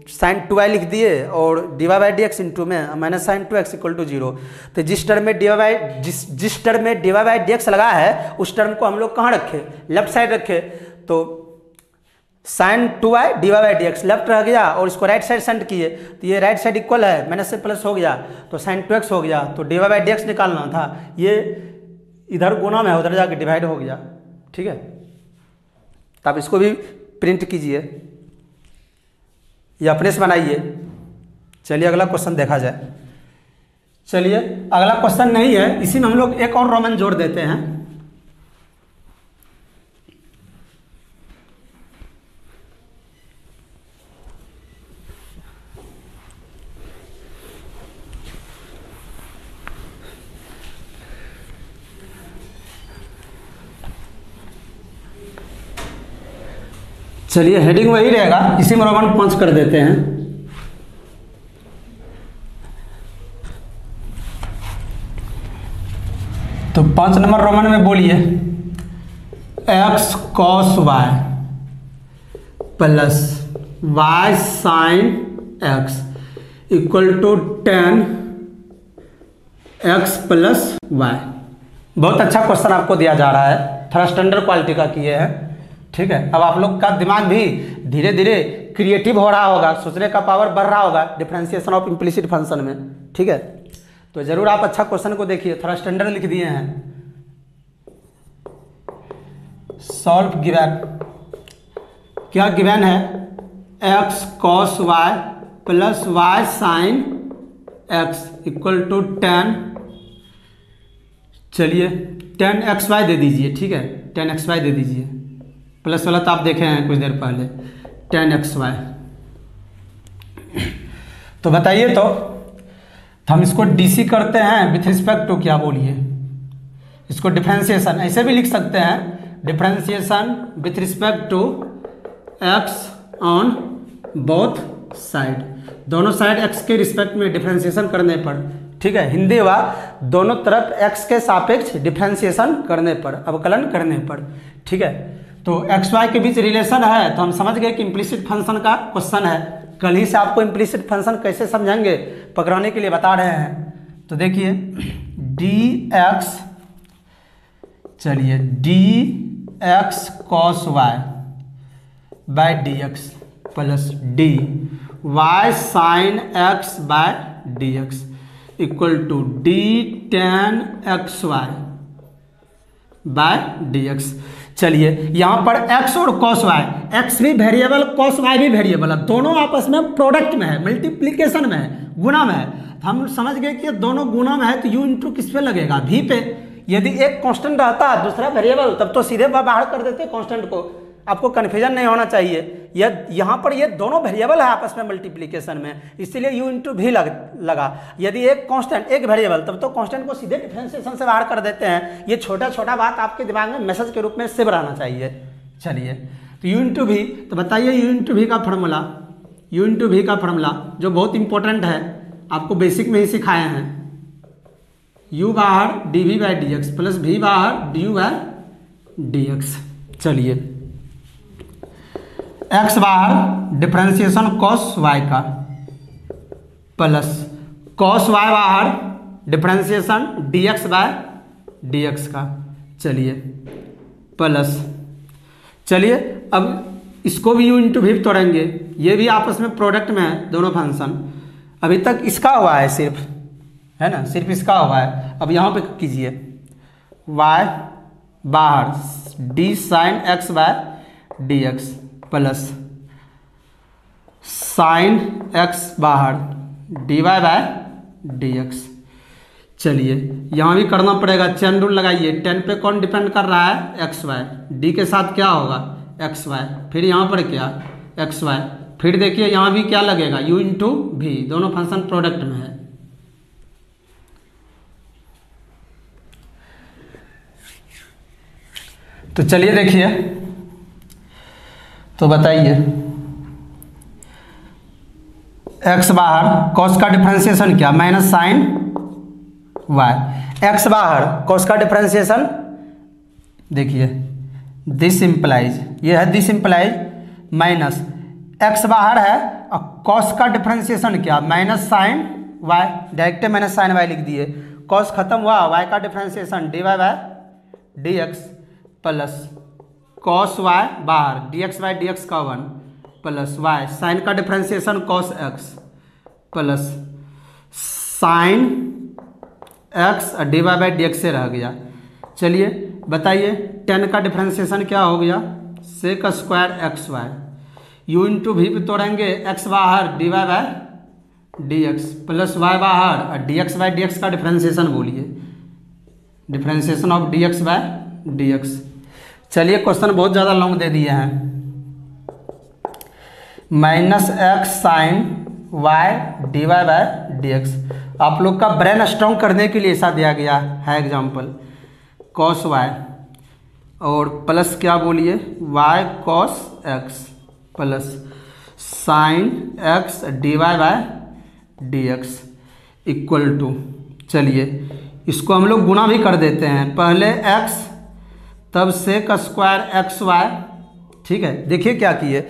साइन 2y लिख दिए और divide by D x into में minus sine 2x equal to 0। तो जिस टर्म में डिवाइड बाई डी एक्स लगा है उस टर्म को हम लोग कहाँ रखे, लेफ्ट साइड रखे, तो sine 2y divide by D x left रह गया और इसको राइट साइड सेंड किए, तो ये राइट साइड इक्वल है, माइनस से प्लस हो गया तो साइन 2x हो गया, तो डिवाइड बाई डी एक्स निकालना था, ये इधर गुना में है उधर जाके डिवाइड हो गया, ठीक है। तो आप इसको भी प्रिंट कीजिए या अपने से बनाइए। चलिए अगला क्वेश्चन देखा जाए। चलिए अगला क्वेश्चन नहीं है, इसी में हम लोग एक और रोमन जोड़ देते हैं। चलिए हेडिंग वही रहेगा, इसी में रोमन 5 कर देते हैं। तो 5 नंबर रोमन में बोलिए x cos y plus y sin x equal to 10 x plus y। बहुत अच्छा क्वेश्चन आपको दिया जा रहा है, थोड़ा स्टैंडर्ड क्वालिटी का किए हैं, ठीक है। अब आप लोग का दिमाग भी धीरे धीरे क्रिएटिव हो रहा होगा, सोचने का पावर बढ़ रहा होगा डिफरेंशिएशन ऑफ इम्प्लिसिट फंक्शन में, ठीक है। तो जरूर आप अच्छा क्वेश्चन को देखिए, थोड़ा स्टैंडर्ड लिख दिए हैं। सॉल्व गिवन, क्या गिवन है, x cos y plus y sin x equal to 10, चलिए 10xy दे दीजिए, ठीक है, 10xy दे दीजिए, प्लस वाला तो आप देखे हैं कुछ देर पहले, 10xy। तो बताइए तो हम इसको डीसी करते हैं विथ रिस्पेक्ट टू क्या, बोलिए इसको डिफरेंशिएशन ऐसे भी लिख सकते हैं, differentiation with respect to x on both side, दोनों साइड एक्स के रिस्पेक्ट में डिफरेंशिएशन करने पर, ठीक है, हिंदी व दोनों तरफ एक्स के सापेक्ष डिफरेंशिएशन करने पर, अवकलन करने पर, ठीक है। तो एक्स वाई के बीच रिलेशन है, तो हम समझ गए कि इम्प्लिसिट फंक्शन का क्वेश्चन है। कल ही से आपको इम्प्लिसिट फंक्शन कैसे समझेंगे पकड़ाने के लिए बता रहे हैं। तो देखिए डी एक्स, चलिए d x cos y by d x plus d y sine x by d x equal to d tan x y by d x. चलिए यहाँ पर x और cos y, x भी वेरिएबल cos y भी variable है, दोनों आपस में प्रोडक्ट में है, मल्टीप्लीकेशन में है, गुना में है। हम समझ गए कि दोनों गुना में है तो u इंटू किस पे लगेगा, v पे। यदि एक कांस्टेंट रहता दूसरा वेरिएबल तब तो सीधे बाहर कर देते कांस्टेंट को, आपको कन्फ्यूजन नहीं होना चाहिए। यहाँ पर ये दोनों वेरिएबल है आपस में मल्टीप्लिकेशन में, इसीलिए u इंटू भी लगा। यदि एक कांस्टेंट एक वेरिएबल तब तो कांस्टेंट को सीधे डिफरेंशिएशन से बाहर कर देते हैं। ये छोटा छोटा बात आपके दिमाग में मैसेज के रूप में सेव रहना चाहिए। चलिए तो u इंटू भी, तो बताइए u इंटू भी का फॉर्मूला, u इंटू भी का फॉर्मूला जो बहुत इंपॉर्टेंट है, आपको बेसिक में ही सिखाए हैं, u बाहर d v by D x plus v बाहर d u by D x. चलिए x बाहर डिफरेंशिएशन cos y का प्लस cos y बाहर डिफरेंशिएशन dx बाय dx का, चलिए प्लस, चलिए अब इसको भी u इंटू भी तोड़ेंगे, ये भी आपस में प्रोडक्ट में है दोनों फंक्शन। अभी तक इसका हुआ है सिर्फ, है ना, सिर्फ इसका हुआ है। अब यहाँ पे कीजिए y बाहर d sine x by d x plus sine x बाहर d y by d x. चलिए यहाँ भी करना पड़ेगा, चेन रूल लगाइए, 10 पे कौन डिपेंड कर रहा है, एक्स वाई, डी के साथ क्या होगा एक्स वाई, फिर यहाँ पर क्या एक्स वाई, फिर देखिए यहाँ भी क्या लगेगा u इंटू भी, दोनों फंक्शन प्रोडक्ट में है, तो चलिए देखिए, तो बताइए एक्स बाहर कॉस का डिफरेंशिएशन क्या, माइनस साइन वाई। एक्स बाहर कॉस का डिफरेंशिएशन देखिए दिस इंप्लाइज, ये है दिस इंप्लाइज माइनस एक्स बाहर है और कॉस का डिफरेंशिएशन क्या, minus sine y, direct minus sine y लिख दिए। कॉस खत्म हुआ, वाई का differentiation d y by d x plus cos y बाहर d x by D x का 1 प्लस वाई साइन का differentiation cos x plus sine x d Y by D x से रह गया। चलिए बताइए टेन का डिफरेंशिएशन क्या हो गया, sec square x y, u into v पे तोड़ेंगे एक्स बाहर d Y by D x plus y बाहर और d x by D x का डिफरेंशिएशन बोलिए, differentiation of d x by D x. चलिए क्वेश्चन बहुत ज़्यादा लॉन्ग दे दिए हैं, minus x sine y d Y by D x. आप लोग का ब्रेन स्ट्रॉन्ग करने के लिए ऐसा दिया गया है एग्जाम्पल, कॉस वाई और प्लस क्या बोलिए y cos x plus sine x d Y by D x equal to, चलिए इसको हम लोग गुना भी कर देते हैं, पहले एक्स तब सेक स्क्वायर एक्स वाई, ठीक है। देखिए क्या किए,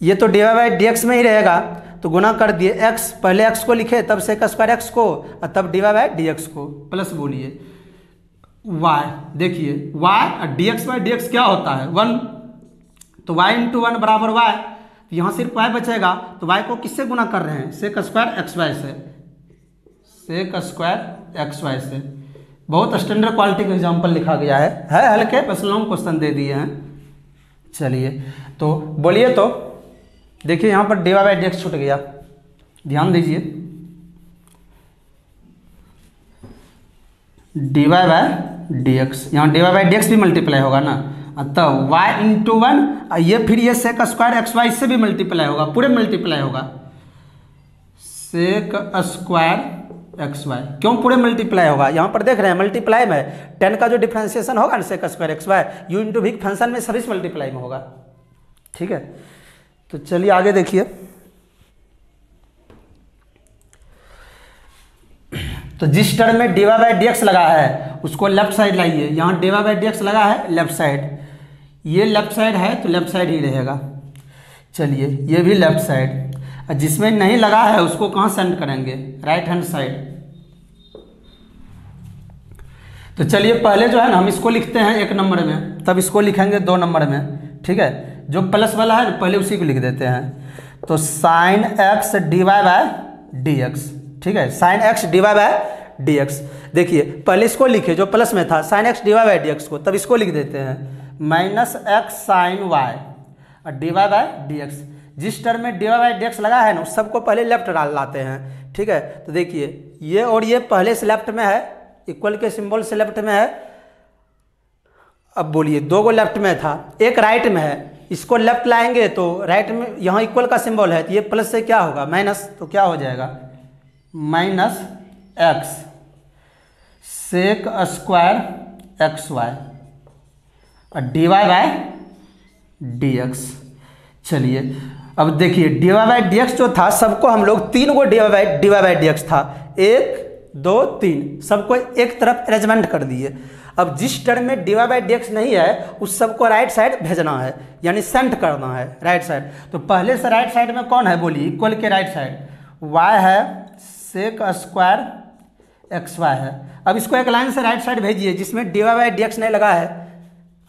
ये तो d Y by D x में ही रहेगा तो गुना कर दिए, एक्स पहले एक्स को लिखे तब सेक स्क्वायर एक्स को और तब d Y by D x को प्लस बोलिए वाई, देखिए वाई और d x by D x क्या होता है 1, तो वाई इंटू 1 बराबर वाई, तो यहाँ सिर्फ वाई बचेगा, तो वाई को किससे गुना कर रहे हैं, सेक स्क्वायर एक्स वाई से, सेक स्क्वायर एक्स वाई से। बहुत स्टैंडर्ड क्वालिटी का एग्जाम्पल लिखा गया है हल्के बस लॉन्ग क्वेश्चन दे दिए हैं। चलिए तो बोलिए, तो देखिए यहाँ पर d Y by D x छूट गया, ध्यान दीजिए, d Y by D x, यहाँ d Y by D x भी मल्टीप्लाई होगा ना, तब वाई इंटू 1 ये फिर ये सेक स्क्वायर एक्स वाई से भी मल्टीप्लाई होगा, पूरे मल्टीप्लाई होगा, सेक स्क्वायर एक्स वाई, क्यों पूरे मल्टीप्लाई होगा, यहाँ पर देख रहे हैं मल्टीप्लाई में 10 का जो डिफरेंशिएशन होगा ना sec square x y, u into v function में सभी मल्टीप्लाई में होगा, ठीक है। तो चलिए आगे देखिए, तो जिस टर्म में D Y by D x लगा है उसको लेफ्ट साइड लाइए, यहाँ d Y by D x लगा है लेफ्ट साइड, ये लेफ्ट साइड है तो लेफ्ट साइड ही रहेगा। चलिए ये भी लेफ्ट साइड, जिसमें नहीं लगा है उसको कहाँ सेंड करेंगे, राइट हैंड साइड। तो चलिए पहले जो है ना हम इसको लिखते हैं 1 नंबर में, तब इसको लिखेंगे 2 नंबर में, ठीक है। जो प्लस वाला है पहले उसी को लिख देते हैं, तो sine x d Y by D x, ठीक है, sine x d Y by D x. देखिए पहले इसको लिखे जो प्लस में था sine x d Y by D x को, तब इसको लिख देते हैं माइनस एक्स साइन वाई और d Y by D x. जिस टर्म में D Y by D x लगा है ना उस सबको पहले लेफ्ट डाल लाते हैं, ठीक है। तो देखिए ये और ये पहले से लेफ्ट में है, इक्वल के सिंबल से लेफ्ट में है। अब बोलिए 2 को लेफ्ट में था, एक राइट में है, इसको लेफ्ट लाएंगे तो राइट में यहाँ इक्वल का सिंबल है, तो ये प्लस से क्या होगा माइनस, तो क्या हो जाएगा minus x sec square x y और d Y by D x. चलिए अब देखिए d Y by D x जो था सबको हम लोग 3 को d Y by D x था, 1 2 3 सबको एक तरफ अरेंजमेंट कर दिए। अब जिस टर्म में D Y by D x नहीं है उस सबको राइट साइड भेजना है, यानी सेंट करना है राइट साइड। तो पहले से राइट साइड में कौन है बोलिए, इक्वल के राइट साइड वाई है, सेक स्क्वायर एक्स वाई है। अब इसको एक लाइन से राइट साइड भेजिए जिसमें d Y by D x नहीं लगा है,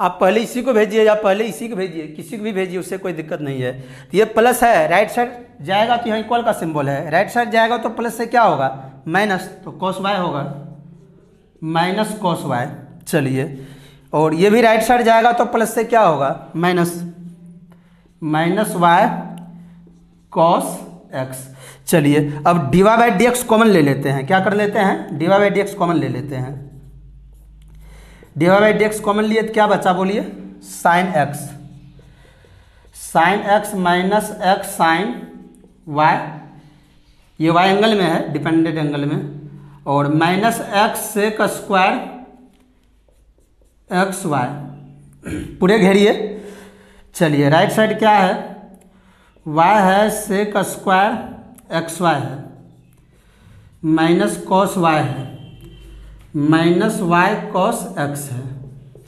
आप पहले इसी को भेजिए या पहले इसी को भेजिए, किसी को भी भेजिए, उससे कोई दिक्कत नहीं है। तो ये प्लस है, राइट साइड जाएगा तो यहाँ इक्वल का सिंबल है, राइट साइड जाएगा तो प्लस से क्या होगा माइनस, तो कॉस वाई होगा माइनस कॉस वाई। चलिए और ये भी राइट साइड जाएगा तो प्लस से क्या होगा minus, minus y cos x. चलिए अब d Y by D x common ले लेते हैं, क्या कर लेते हैं d Y by D x common ले लेते हैं। D Y by D x common लिए तो क्या बचा बोलिए sine x, sine x minus x sine y, ये वाई एंगल में है डिपेंडेंट एंगल में, और minus x sec square x y पूरे घेरिए। चलिए राइट साइड क्या है, y है सेक स्क्वायर एक्स वाई है, माइनस कॉस वाई है, माइनस वाई कॉस एक्स है।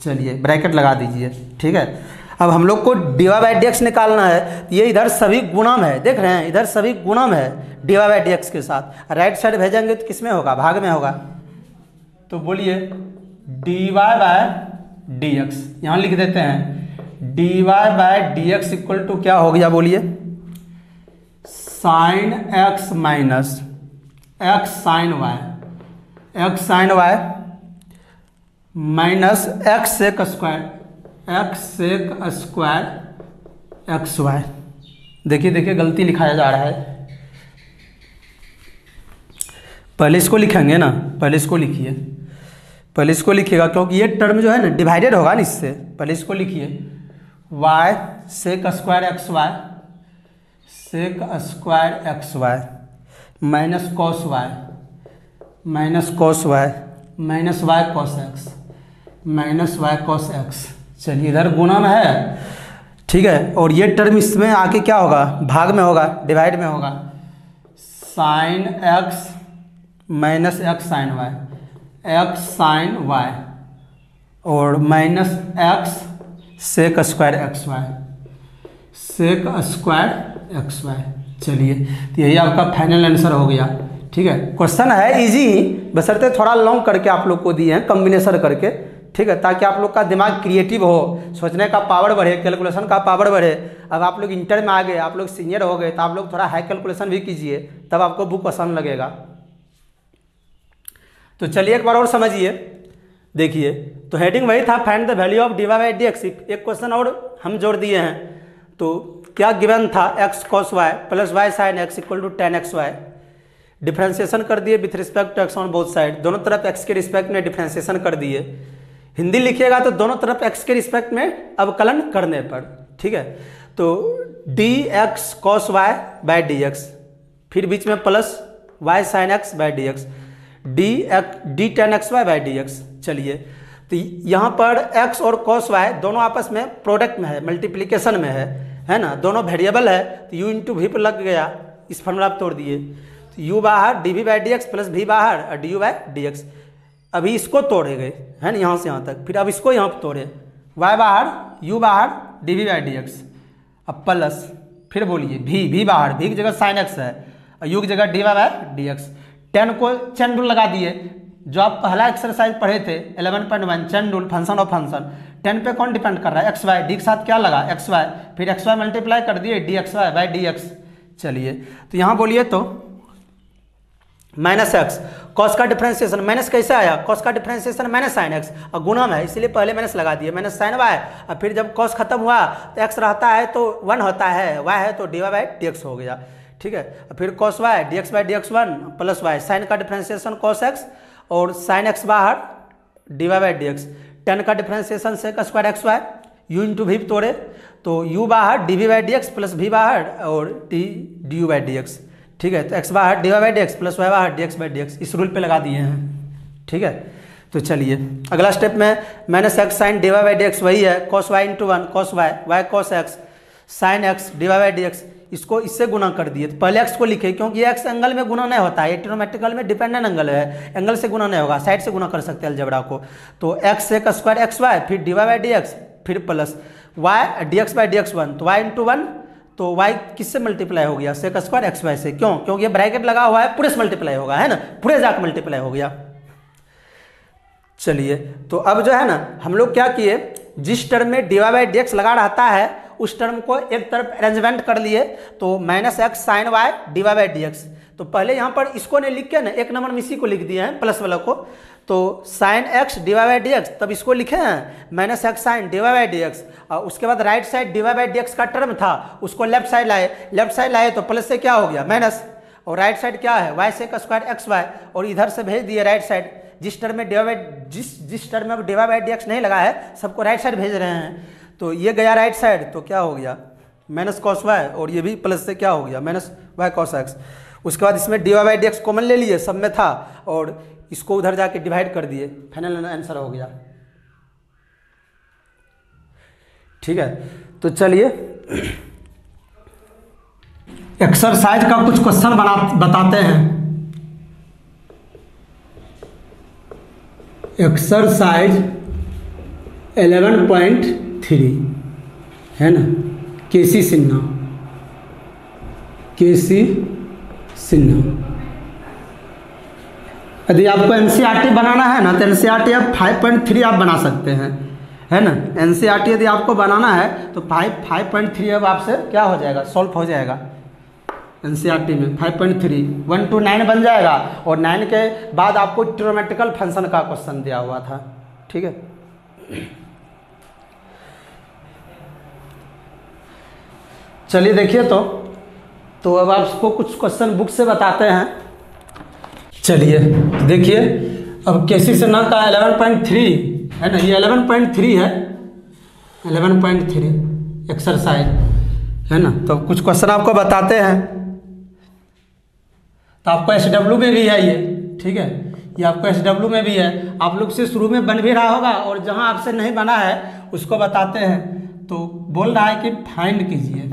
चलिए ब्रैकेट लगा दीजिए, ठीक है। अब हम लोग को dy बाई डी एक्स निकालना है। ये इधर सभी गुणम है, देख रहे हैं इधर सभी गुणम है dy बाई डी एक्स के साथ। राइट साइड भेजेंगे तो किस में होगा, भाग में होगा। तो बोलिए dy बाई डी एक्स, यहाँ लिख देते हैं dy by D x equal to क्या हो गया, बोलिए sine x minus x sine y, x sine y minus x sec square, x sec square x y. देखिए देखिए गलती लिखाया जा रहा है, पहले इसको लिखेंगे ना, पहले इसको लिखिए, पहले इसको लिखिएगा क्योंकि ये टर्म जो है ना डिवाइडेड होगा ना इससे। पहले इसको लिखिए y sec square x y, sec square x y minus cos y, minus cos y minus y cos x, minus y cos x. चलिए इधर गुणा में है, ठीक है। और ये टर्म इसमें आके क्या होगा, भाग में होगा, डिवाइड में होगा। Sine x minus x sine y, x sine y और minus x sec square x y, sec square x y. चलिए तो यही आपका फाइनल आंसर हो गया, ठीक है। क्वेश्चन है इजी ही, बशर्ते थोड़ा लॉन्ग करके आप लोग को दिए हैं कॉम्बिनेशन करके, ठीक है, ताकि आप लोग का दिमाग क्रिएटिव हो, सोचने का पावर बढ़े, कैलकुलेशन का पावर बढ़े। अब आप लोग इंटर में आ गए, आप लोग सीनियर हो गए, तो आप लोग थोड़ा हाई कैलकुलेशन भी कीजिए, तब आपको बुक पसंद लगेगा। तो चलिए एक बार और समझिए, देखिए तो हेडिंग वही था, find the value of dy by D x. एक क्वेश्चन और हम जोड़ दिए हैं, तो क्या गिवन था, x cos y plus y sine x equal to tan x y. Differentiation कर दिए with respect to x on both side, दोनों तरफ एक्स के रिस्पेक्ट में डिफ्रेंसिएशन कर दिए। हिंदी लिखिएगा तो दोनों तरफ एक्स के रिस्पेक्ट में अवकलन करने पर, ठीक है। तो d x cos y by D x, फिर बीच में plus y sine x by D x, d tan x y by D x. चलिए तो यहाँ पर x और cos y दोनों आपस में प्रोडक्ट में है, मल्टीप्लिकेशन में है ना, दोनों वेरिएबल है, तो u इंटू वी पर लग गया, इस फॉर्मूला आप तोड़ दिए। तो u बाहर d v by D x plus v बाहर और d u by D x. अभी इसको तोड़े गए है ना, यहाँ से यहाँ तक, फिर अब इसको यहाँ पर तोड़े, y बाहर u बाहर d v by D x, अब प्लस फिर बोलिए v बाहर, v की जगह साइन एक्स है और u की जगह d Y by D x. 10 को चेन रूल लगा दिए, जो आप पहला एक्सरसाइज पढ़े थे 11.1 chain rule function of function. 10 पे कौन डिपेंड कर रहा है, एक्स वाई, डी के साथ क्या लगा एक्स वाई, फिर एक्स वाई मल्टीप्लाई कर दिए d x y by D x. चलिए तो यहाँ बोलिए तो माइनस एक्स, कॉस का डिफरेंशिएशन माइनस कैसे आया, कॉस का डिफरेंशिएशन माइनस साइन एक्स और गुणम है, इसलिए पहले माइनस लगा दिए, माइनस साइन वाई, और फिर जब कॉस खत्म हुआ तो एक्स रहता है तो 1 होता है, वाई है तो d Y by D x हो गया, ठीक है। फिर cos y d x by D x 1 plus y, sine का डिफरेंशिएशन कॉस एक्स और साइन एक्स बाहर d Y by D x, 10 का differentiation sec square x y, u into v तोड़े तो यू बाहर d v by D x plus v बाहर और d u by D x, ठीक है। तो एक्स बाहर d Y by D x plus y बाहर d x by D x, इस रूल पे लगा दिए हैं, ठीक है। तो चलिए अगला स्टेप में minus x sine d Y by D x वही है, cos y into 1 cos y, y cos x sine x d Y by D x, इसको इससे गुना कर दिए। तो पहले एक्स को लिखे क्योंकि एक्स एंगल में गुना नहीं होता है, ट्रिग्नोमेट्रिकल में डिपेंडेंट एंगल है, एंगल से गुना नहीं होगा, साइड से गुना कर सकते हैं अलजेब्रा को। तो x sec square x y, फिर d Y by D x, फिर plus y d x by D x 1, तो वाई इंटू 1, तो वाई किससे मल्टीप्लाई हो गया, सेक स्क्वायर एक्स वाई से, क्यों, क्योंकि ये ब्रैकेट लगा हुआ है, पूरे से मल्टीप्लाई होगा, है ना, पूरे जाकर मल्टीप्लाई हो गया। चलिए तो अब जो है ना हम लोग क्या किए, जिस टर्म में D Y by D x लगा रहता है उस टर्म को एक तरफ अरेंजमेंट कर लिए, तो minus x sine y d Y by D x. तो पहले यहाँ पर इसको नहीं लिख के ना एक नंबर में इसी को लिख दिए हैं प्लस वाला को, तो sine x d Y by D x, तब इसको लिखे हैं minus x sine d Y by D x, और उसके बाद right side d Y by D x का टर्म था उसको लेफ्ट साइड लाए तो प्लस से क्या हो गया माइनस, और राइट साइड क्या है y sec square x y, और इधर से भेज दिए राइट साइड, जिस टर्म में डी वाई जिस टर्म में D Y by D x नहीं लगा है सबको राइट साइड भेज रहे हैं। तो ये गया राइट साइड, तो क्या हो गया माइनस कॉस वाई, और ये भी प्लस से क्या हो गया माइनस वाई कॉस एक्स। उसके बाद इसमें d Y by D x common ले लिए, सब में था, और इसको उधर जाके डिवाइड कर दिए, फाइनल आंसर हो गया। ठीक है, तो चलिए एक्सरसाइज का कुछ क्वेश्चन बताते हैं। एक्सरसाइज 11.3 है ना, केसी सिन्हा, केसी सिन्हा। यदि आपको एनसीईआरटी बनाना है ना तो एनसीईआरटी आप 5.3 आप बना सकते हैं, है ना। एनसीईआरटी यदि आपको बनाना है तो 5.3 अब आपसे क्या हो जाएगा, सॉल्व हो जाएगा एनसीईआरटी में। 5.3 1 to 9 बन जाएगा, और 9 के बाद आपको ट्रिग्नोमेट्रिकल फंक्शन का क्वेश्चन दिया हुआ था, ठीक है। चलिए देखिए, तो अब आपको कुछ क्वेश्चन बुक से बताते हैं। चलिए देखिए, अब केसी सिन्हा का 11.3 है ना, ये 11.3 है, 11.3 एक्सरसाइज है ना। तो कुछ क्वेश्चन आपको बताते हैं। तो आपको SW में भी है ये, ठीक है, ये आपको SW में भी है। आप लोग से शुरू में बन भी रहा होगा, और जहां आपसे नहीं बना है उसको बताते हैं। तो बोल रहा है कि फाइंड कीजिए,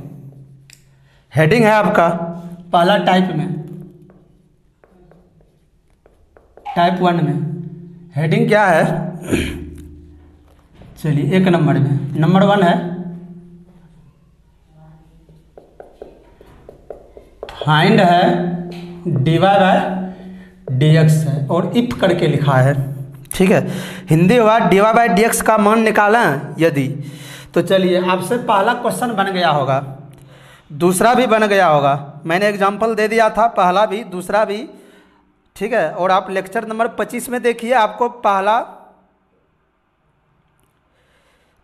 हेडिंग है आपका पहला टाइप में, टाइप 1 में हेडिंग क्या है। चलिए 1 नंबर में, नंबर 1 है फाइंड है dy बाय dx है, और इफ करके लिखा है, ठीक है। हिंदी हुआ dy बाय dx का मान निकालें यदि, तो चलिए आपसे पहला क्वेश्चन बन गया होगा, दूसरा भी बन गया होगा। मैंने एग्जांपल दे दिया था, पहला भी दूसरा भी, ठीक है। और आप लेक्चर नंबर 25 में देखिए, आपको पहला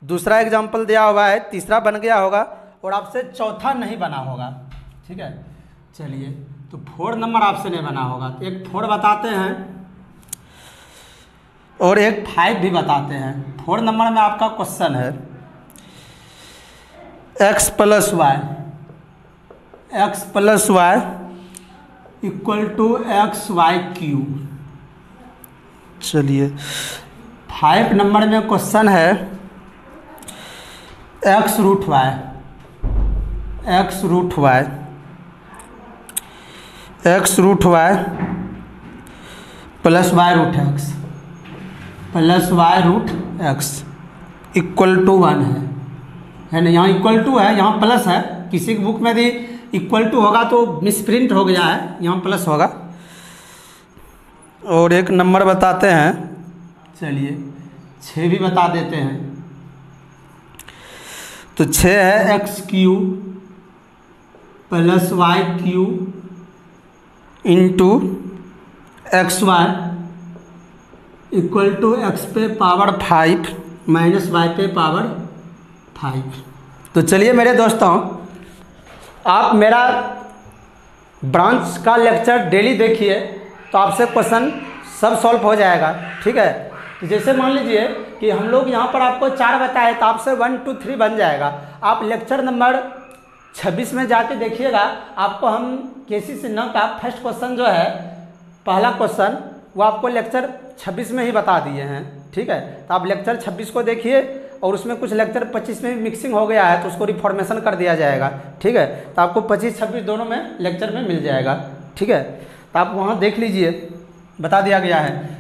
दूसरा एग्जांपल दिया हुआ है, तीसरा बन गया होगा, और आपसे चौथा नहीं बना होगा, ठीक है। चलिए, तो 4 नंबर आपसे नहीं बना होगा, तो एक 4 बताते हैं और एक 5 भी बताते हैं। 4 नंबर में आपका क्वेश्चन है x + y, x + y = xy³। चलिए 5 नंबर में क्वेश्चन है x√y, x√y, x√y + y√x + y√x = 1 है ना। यहाँ = है, यहाँ प्लस है, किसी की बुक में भी = होगा तो मिसप्रिंट हो गया है, यहाँ प्लस होगा। और एक नंबर बताते हैं, चलिए 6 भी बता देते हैं। तो 6 है x³ + y³ × xy = x⁵ - y⁵। तो चलिए मेरे दोस्तों, आप मेरा ब्रांच का लेक्चर डेली देखिए, तो आपसे क्वेश्चन सब सॉल्व हो जाएगा, ठीक है। तो जैसे मान लीजिए कि हम लोग यहाँ पर आपको 4 बताए, तो आपसे 1 2 3 बन जाएगा। आप लेक्चर नंबर 26 में जाके देखिएगा, आपको हम केसी सिन्हा का फर्स्ट क्वेश्चन जो है, पहला क्वेश्चन, वो आपको लेक्चर 26 में ही बता दिए हैं, ठीक है। तो आप लेक्चर 26 को देखिए, और उसमें कुछ लेक्चर 25 में भी मिक्सिंग हो गया है, तो उसको रिफॉर्मेशन कर दिया जाएगा, ठीक है। तो आपको 25 26 दोनों में लेक्चर में मिल जाएगा, ठीक है। तो आप वहाँ देख लीजिए, बता दिया गया है,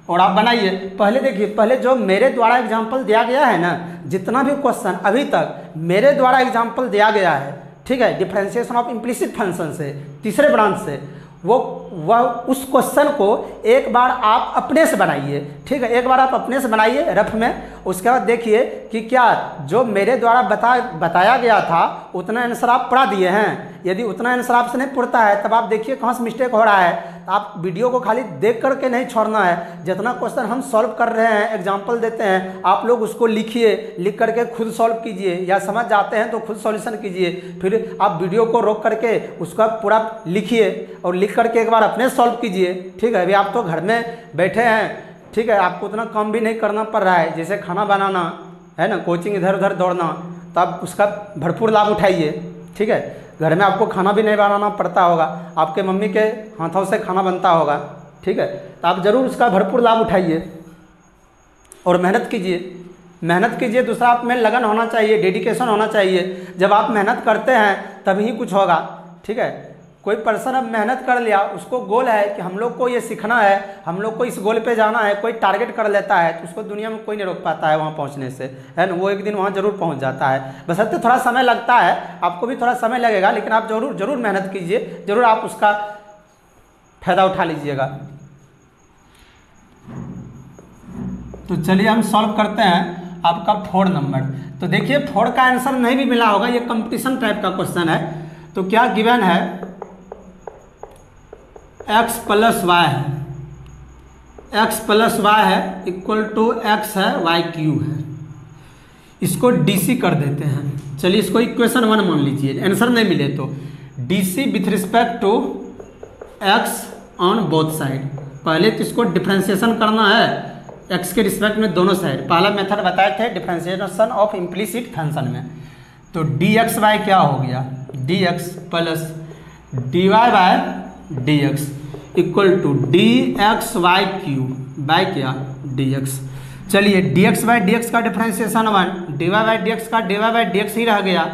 और आप बनाइए। पहले देखिए, पहले जो मेरे द्वारा एग्जाम्पल दिया गया है ना, जितना भी क्वेश्चन अभी तक मेरे द्वारा एग्जाम्पल दिया गया है, ठीक है, डिफरेंशिएशन ऑफ इम्प्लिसिट फंक्शन से, तीसरे ब्रांच से, वह उस क्वेश्चन को एक बार आप अपने से बनाइए, ठीक है। एक बार आप अपने से बनाइए रफ में, उसके बाद देखिए कि क्या जो मेरे द्वारा बताया गया था उतना आंसर आप पढ़ा दिए हैं। यदि उतना आंसर आपसे नहीं पढ़ता है, तब आप देखिए कहाँ से मिस्टेक हो रहा है। आप वीडियो को खाली देख करके नहीं छोड़ना है, जितना क्वेश्चन हम सॉल्व कर रहे हैं, एग्जाम्पल देते हैं, आप लोग उसको लिखिए, लिख करके खुद सॉल्व कीजिए, या समझ जाते हैं तो खुद सॉल्यूशन कीजिए। फिर आप वीडियो को रोक करके उसका पूरा लिखिए, और लिख करके एक बार अपने सॉल्व कीजिए, ठीक है। अभी आप तो घर में बैठे हैं, ठीक है, आपको उतना काम भी नहीं करना पड़ रहा है, जैसे खाना बनाना है ना, कोचिंग इधर उधर दौड़ना, तो आप उसका भरपूर लाभ उठाइए, ठीक है। घर में आपको खाना भी नहीं बनाना पड़ता होगा, आपके मम्मी के हाथों से खाना बनता होगा, ठीक है। तो आप ज़रूर उसका भरपूर लाभ उठाइए और मेहनत कीजिए, मेहनत कीजिए, दूसरा आप में लगन होना चाहिए, डेडिकेशन होना चाहिए। जब आप मेहनत करते हैं तभी कुछ होगा, ठीक है। कोई पर्सन अब मेहनत कर लिया, उसको गोल है कि हम लोग को ये सीखना है, हम लोग को इस गोल पे जाना है, कोई टारगेट कर लेता है तो उसको दुनिया में कोई नहीं रोक पाता है वहाँ पहुँचने से, है ना। वो एक दिन वहाँ जरूर पहुँच जाता है, बशर्ते थोड़ा समय लगता है, आपको भी थोड़ा समय लगेगा, लेकिन आप जरूर मेहनत कीजिए, जरूर आप उसका फायदा उठा लीजिएगा। तो चलिए हम सॉल्व करते हैं आपका 4 नंबर। तो देखिए 4 का आंसर नहीं भी मिला होगा, ये कंपटीशन टाइप का क्वेश्चन है। तो क्या गिवन है, x प्लस वाई है, x प्लस वाई है इक्वल टू x है y क्यूब है। इसको DC कर देते हैं। चलिए इसको इक्वेशन 1 मान लीजिए, आंसर नहीं मिले तो DC with respect to x on both side. पहले तो इसको डिफ्रेंसिएशन करना है x के रिस्पेक्ट में दोनों साइड। पहला मेथड बताए थे डिफ्रेंसिएशन ऑफ इम्प्लीसिट फंक्शन में। तो dx y क्या हो गया, dx plus dy bye dx equal to dx y cube by क्या dx। चलिए dx बाय dx का डिफ्रेंसिएशन 1, dy बाय dx का dy बाय dx ही रह गया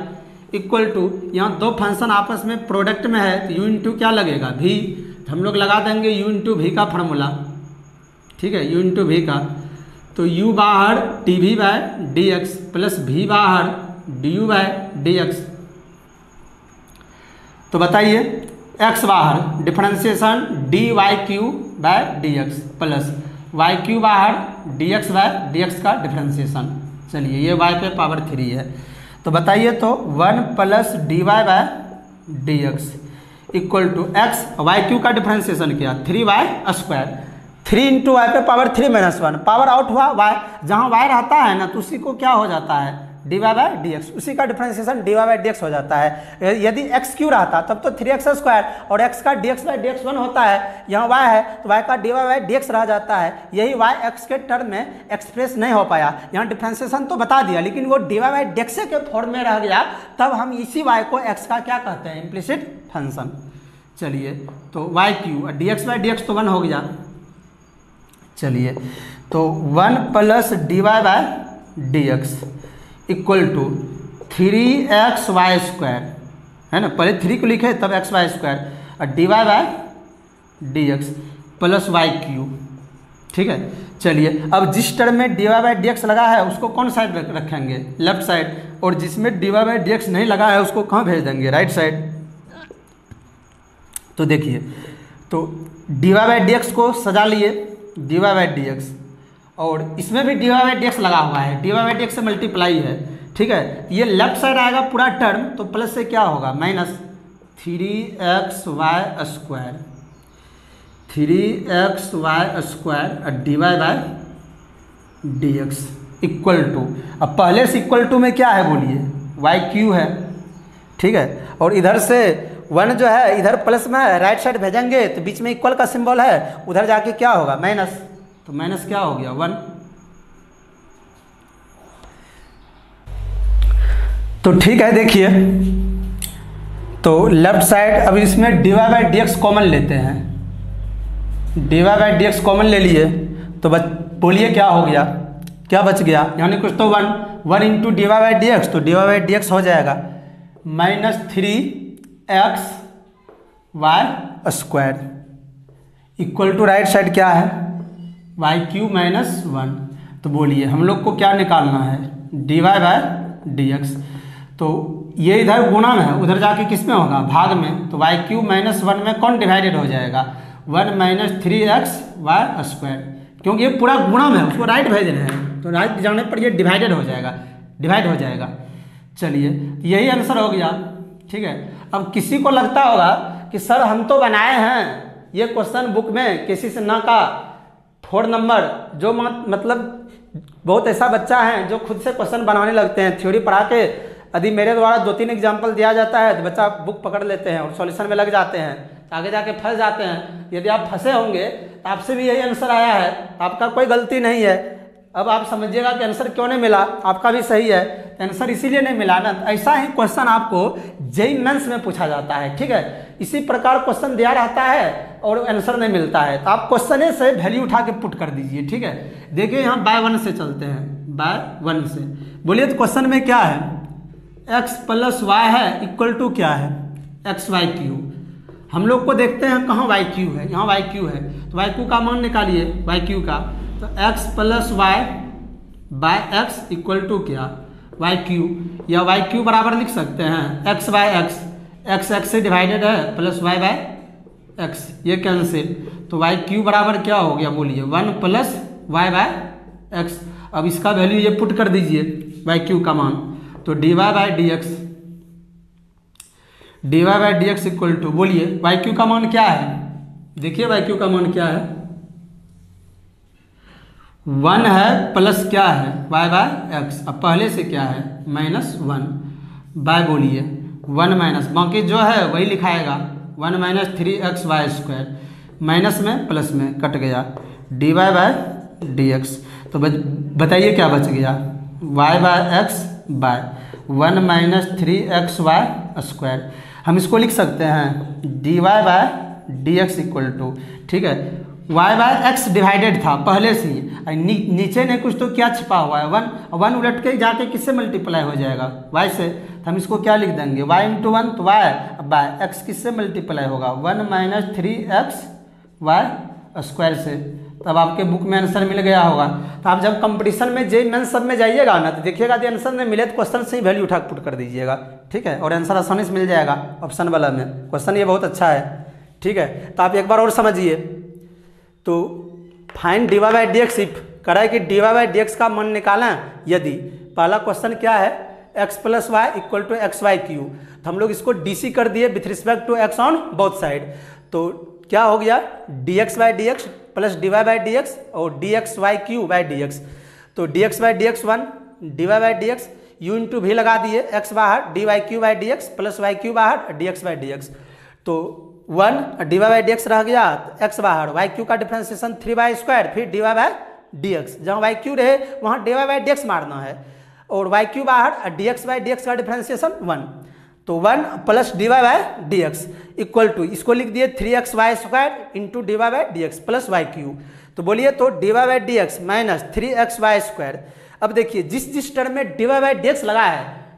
इक्वल टू, यहाँ दो फंक्शन आपस में प्रोडक्ट में है तो u इंटू क्या लगेगा v, तो हम लोग लगा देंगे u इंटू वी का फार्मूला, ठीक है, u इंटू वी का। तो u बाहर dv by dx plus v बाहर du बाय dx। तो बताइए x बाहर differentiation dy cube by dx plus y cube बाहर dx बाय dx का डिफरेंशिएशन। चलिए ये y पे पावर 3 है, तो बताइए तो 1 plus dy bye dx equal to x, y cube का डिफरेंशिएशन किया 3y स्क्वायर, 3 इंटू वाई पे पावर 3 माइनस 1, पावर आउट हुआ y, जहाँ y रहता है ना तो उसी को क्या हो जाता है dy बाय dx, उसी का डिफरेंशिएशन dy बाय dx हो जाता है। यदि x क्यू रहता तब तो 3x स्क्वायर और x का dx बाय dx 1 होता है, यहाँ y है तो y का dy बाय dx रह जाता है। यही y x के टर्म में एक्सप्रेस नहीं हो पाया, यहाँ डिफरेंशिएशन तो बता दिया लेकिन वो dy बाय dx के फॉर्म में रह गया, तब हम इसी y को x का क्या कहते हैं, इम्प्लिसिट फंक्शन। चलिए तो y cube dx by dx तो 1 हो गया। चलिए तो 1 plus dy bye dx equal to 3xy square, है ना, पहले 3 को लिखे तब xy स्क्वायर और dy bye dx plus y cube, ठीक है। चलिए अब जिस टर्म में dy बाय dx लगा है उसको कौन साइड रखेंगे, लेफ्ट साइड, और जिसमें dy बाय dx नहीं लगा है उसको कहाँ भेज देंगे, राइट साइड। तो देखिए तो dy बाय dx को सजा लिए, dy बाय dx, और इसमें भी dy बाय dx लगा हुआ है, dy बाय dx से मल्टीप्लाई है, ठीक है। ये लेफ्ट साइड आएगा पूरा टर्म, तो प्लस से क्या होगा minus 3xy square, 3xy square और dy bye dx equal to, अब पहले से इक्वल टू में क्या है बोलिए, y क्यू है, ठीक है। और इधर से 1 जो है इधर प्लस में है, राइट साइड भेजेंगे तो बीच में इक्वल का सिंबल है, उधर जाके क्या होगा माइनस, तो माइनस क्या हो गया 1। तो ठीक है, देखिए तो लेफ्ट साइड अब इसमें dy बाय dx कॉमन लेते हैं, dy बाय dx कॉमन ले लिए तो बोलिए क्या हो गया, क्या बच गया, यानी कुछ तो 1 इंटू dy बाय dx, तो dy बाय dx हो जाएगा minus 3x y square equal to right side क्या है y क्यू माइनस 1। तो बोलिए हम लोग को क्या निकालना है, dy बाय dx, तो ये इधर गुणा में है, उधर जाके किस में होगा भाग में, तो y क्यू माइनस 1 में कौन डिवाइडेड हो जाएगा 1 माइनस 3x y स्क्वायर, क्योंकि ये पूरा गुणा में है, उसको राइट भेज रहे हैं तो राइट जाने पर ये डिवाइडेड हो जाएगा, डिवाइड हो जाएगा। चलिए यही आंसर हो गया, ठीक है। अब किसी को लगता होगा कि सर हम तो बनाए हैं ये क्वेश्चन बुक में किसी से ना का 4 नंबर, जो मतलब बहुत ऐसा बच्चा है जो खुद से क्वेश्चन बनाने लगते हैं, थ्योरी पढ़ा के यदि मेरे द्वारा 2-3 एग्जाम्पल दिया जाता है तो बच्चा बुक पकड़ लेते हैं और सॉल्यूशन में लग जाते हैं, तो आगे जाके फंस जाते हैं। यदि आप फंसे होंगे तो आपसे भी यही आंसर आया है, आपका कोई गलती नहीं है। अब आप समझिएगा कि आंसर क्यों नहीं मिला, आपका भी सही है, आंसर इसीलिए नहीं मिला ना। ऐसा ही क्वेश्चन आपको जेईई मेंस में पूछा जाता है, ठीक है। इसी प्रकार क्वेश्चन दिया रहता है और आंसर नहीं मिलता है, तो आप क्वेश्चन से वैल्यू उठा के पुट कर दीजिए, ठीक है। देखिए यहाँ बाय 1 से चलते हैं, 1 से। बोलिए तो क्वेश्चन में क्या है, x प्लस वाई है इक्वल टू क्या है, एक्स वाई क्यू। हम लोग को देखते हैं कहाँ वाई क्यू है, यहाँ वाई क्यू है, तो वाई क्यू का मान निकालिए वाई क्यू का, तो x plus y by x equal to क्या, वाई क्यू, या वाई क्यू बराबर लिख सकते हैं x by x, x x से डिवाइडेड है प्लस वाई बाय एक्स, ये कैंसिल, तो वाई क्यू बराबर क्या हो गया बोलिए 1 प्लस वाई बाय एक्स। अब इसका वैल्यू ये पुट कर दीजिए वाई क्यू का मान, तो d Y by D x, d Y by D x equal to, बोलिए वाई क्यू का मान क्या है, देखिए वाई क्यू का मान क्या है 1 है प्लस क्या है वाई बाय एक्स, अब पहले से क्या है -1 बाय, बोलिए 1 माइनस, बाकी जो है वही लिखाएगा 1 minus 3x y square, minus में प्लस में कट गया, d y by d x, तो बताइए क्या बच गया, y by x by 1 minus 3x y square. हम इसको लिख सकते हैं d y by d x equal to, ठीक है, y बाय एक्स डिवाइडेड था पहले से ही, नीचे ने कुछ तो क्या छिपा हुआ है 1 उलट के जाके किससे मल्टीप्लाई हो जाएगा y से, तो हम इसको क्या लिख देंगे y इंटू 1, तो y बाय एक्स किससे मल्टीप्लाई होगा 1 माइनस 3x वाई स्क्वायर से, तब आपके बुक में आंसर मिल गया होगा। तो आप जब कंपटीशन में जे मेन सब में जाइएगा ना, तो देखिएगा यदि आंसर नहीं मिले तो क्वेश्चन से ही वैल्यू उठा पुट कर दीजिएगा, ठीक है, और आंसर आसानी से मिल जाएगा ऑप्शन वाला में, क्वेश्चन ये बहुत अच्छा है, ठीक है। तो आप एक बार और समझिए, तो find d Y by D x if करा है कि d Y by D x का मान निकालें, यदि पहला क्वेश्चन क्या है x plus y equal to x y cube, तो हम लोग इसको डी सी कर दिए with respect to x on both side, तो क्या हो गया d x by D x plus d Y by D x और d x y q by D x, तो d x by D x 1, d Y by D x, u into भी लगा दिए, x बाहर d y q by D x plus y Q बाहर d x by D x, तो 1 d Y by D x रह गया, x बाहर, y Q का डिफ्रेंसिएशन 3 वाई स्क्वायर, फिर d Y by D x, जहाँ y q रहे वहाँ d Y by D x मारना है, और वाई क्यू बाहर d x by D x का डिफ्रेंसिएशन 1, तो 1 plus d Y by D x equal to, इसको लिख दिए 3x y square into d Y by D x plus y cube, तो बोलिए तो d Y by D x minus 3x y square. अब देखिए जिस जिस टर्म में D Y by D x लगा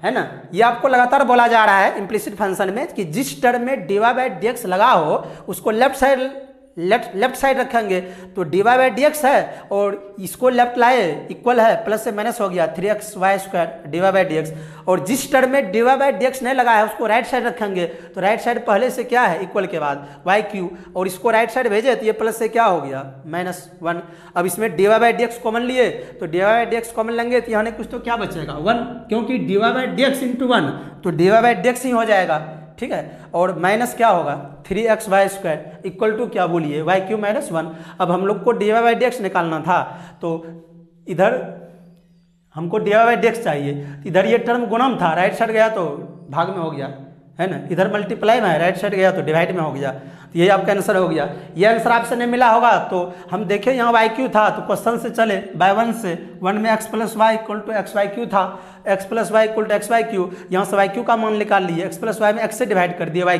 है ना, ये आपको लगातार बोला जा रहा है इम्प्लिसिट फंक्शन में कि जिस टर्म में D Y by D x लगा हो उसको लेफ्ट साइड रखेंगे, तो d Y by D x है और इसको लेफ्ट लाए इक्वल है, प्लस से माइनस हो गया 3x y square d Y by D x, और जिस टर्म में D Y by D x नहीं लगा है उसको राइट साइड रखेंगे, तो राइट साइड पहले से क्या है इक्वल के बाद वाई क्यू, और इसको राइट साइड भेजे तो ये प्लस से क्या हो गया -1। अब इसमें d Y by D x common लिए, तो d Y by D x common लेंगे तो यहाँ कुछ तो क्या बचेगा 1, क्योंकि d Y by D x into 1, तो d Y by D x ही हो जाएगा, ठीक है, और माइनस क्या होगा 3x y square equal to क्या बोलिए वाई क्यू -1। अब हम लोग को d Y by D x निकालना था, तो इधर हमको d Y by D x चाहिए, इधर ये टर्म गुणम था, राइट साइड गया तो भाग में हो गया है ना, इधर मल्टीप्लाई में है, राइट साइड गया तो डिवाइड में हो गया, तो ये आपका आंसर हो गया। ये आंसर आपसे नहीं मिला होगा तो हम देखें यहाँ वाई क्यू था, तो क्वेश्चन से चले बाय 1 से, 1 में x plus y equal to x y q था, x plus y equal to x y q, यहाँ से वाई क्यू का मान निकाल लिए, एक्स प्लस वाई में एक्स से डिवाइड कर दिए वाई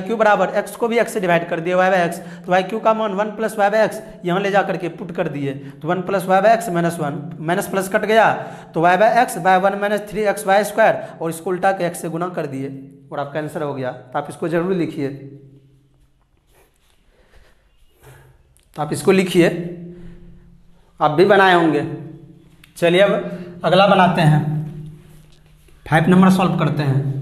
क्यू बराबर एक्स को भी एक्स से डिवाइड कर दिए वाई बाई एक्स, तो वाई क्यू का मान 1 प्लस वाई बाई एक्स यहाँ ले जा करके पुट कर दिए, तो 1 plus y by x -1, minus plus cut गया, तो y by x by 1 minus 3x y square, और इसको उल्टा के एक्स से गुना कर दिए और आपका आंसर हो गया। तो आप इसको जरूर लिखिए, तो आप इसको लिखिए, आप भी बनाए होंगे। चलिए अब अगला बनाते हैं, 5 नंबर सॉल्व करते हैं।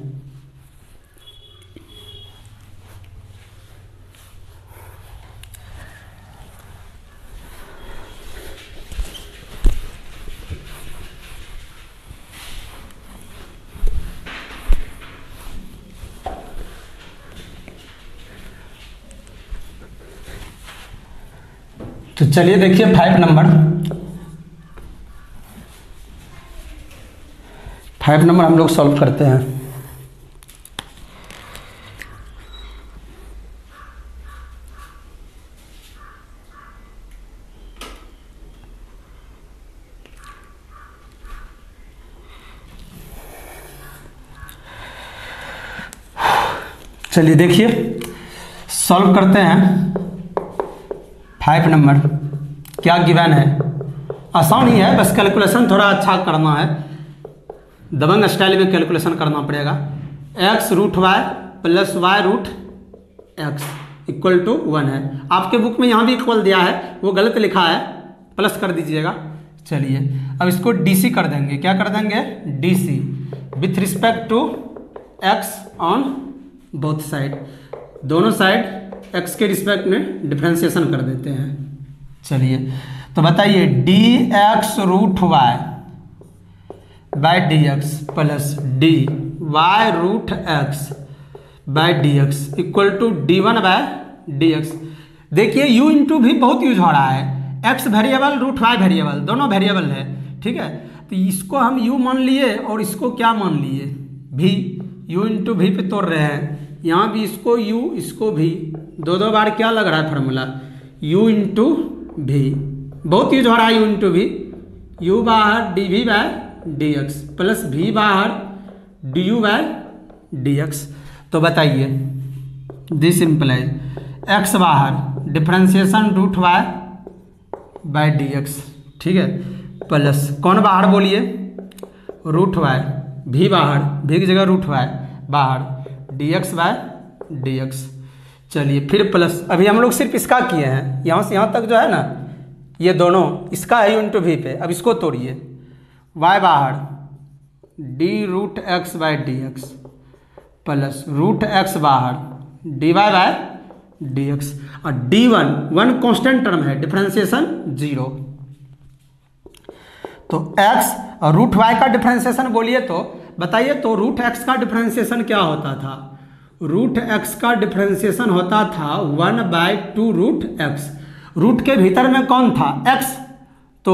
तो चलिए देखिए 5 नंबर हम लोग सॉल्व करते हैं। चलिए देखिए सॉल्व करते हैं 5 नंबर। क्या गिवन है, आसान ही है, बस कैलकुलेशन थोड़ा अच्छा करना है, दबंग स्टाइल में कैलकुलेशन करना पड़ेगा। X root y plus y root x equal to 1 है। आपके बुक में यहाँ भी इक्वल दिया है, वो गलत लिखा है, प्लस कर दीजिएगा। चलिए अब इसको डीसी कर देंगे, क्या कर देंगे, dc with respect to x on both side, दोनों साइड एक्स के रिस्पेक्ट में डिफ्रेंसिएशन कर देते हैं। चलिए तो बताइए d x root y by d x plus d y root x by d x equal to d one by d x. देखिए यू इंटू भी बहुत यूज हो रहा है, x variable root y variable, दोनों वेरिएबल है, ठीक है। तो इसको हम यू मान लिए और इसको क्या मान लिए, भी, यू इंटू भी पे तोड़ रहे हैं, यहाँ भी इसको यू इसको भी, दो बार क्या लग रहा है फार्मूला, यू इंटू भी, बहुत यूज हो रहा है यू इंटू भी, यू बाहर d v by d x plus भी बाहर d u by d x. तो बताइए दिस इम्प्लाइज एक्स बाहर differentiation root y by d x, ठीक है, प्लस कौन बाहर बोलिए, रूट वाई, भी बाहर, भी की जगह रूट वाई बाहर, d x by d x. चलिए फिर प्लस, अभी हम लोग सिर्फ इसका किए हैं, यहाँ से यहाँ तक जो है ना ये दोनों इसका है यू इंटू भी पे। अब इसको तोड़िए, वाई बाहर d root x by d x plus root x बाहर d y by d x, और डी वन कॉन्स्टेंट टर्म है, डिफ्रेंसिएशन 0। तो x और रूट वाई का डिफ्रेंसिएशन बोलिए तो बताइए, तो रूट x का डिफ्रेंसिएशन क्या होता था, रूट x का डिफ्रेंसिएशन होता था 1/2 रूट x। रूट के भीतर में कौन था, x, तो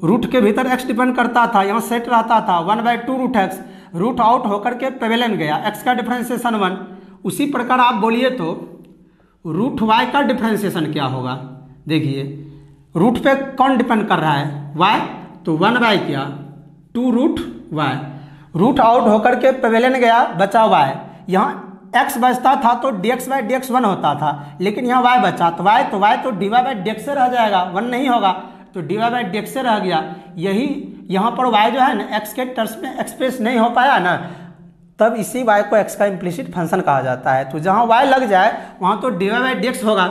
रूट के भीतर x डिपेंड करता था, यहाँ सेट रहता था 1/2 रूट x, रूट आउट होकर के पेवेलन गया, x का डिफ्रेंसिएशन 1। उसी प्रकार आप बोलिए तो रूट y का डिफ्रेंसिएशन क्या होगा, देखिए रूट पे कौन डिपेंड कर रहा है, y, तो 1/2 रूट y, रूट आउट होकर के पेवेलन गया, बचा y, यहाँ x बचता था तो dx बाई dx 1 होता था, लेकिन यहाँ y बचा तो y तो dy बाई dx से रह जाएगा, 1 नहीं होगा, तो dy बाई dx से रह गया। यही यहाँ पर y जो है ना x के टर्म्स में एक्सप्रेस नहीं हो पाया ना, तब इसी y को x का इम्प्लिसिट फंक्शन कहा जाता है। तो जहाँ y लग जाए वहाँ तो dy बाई dx होगा।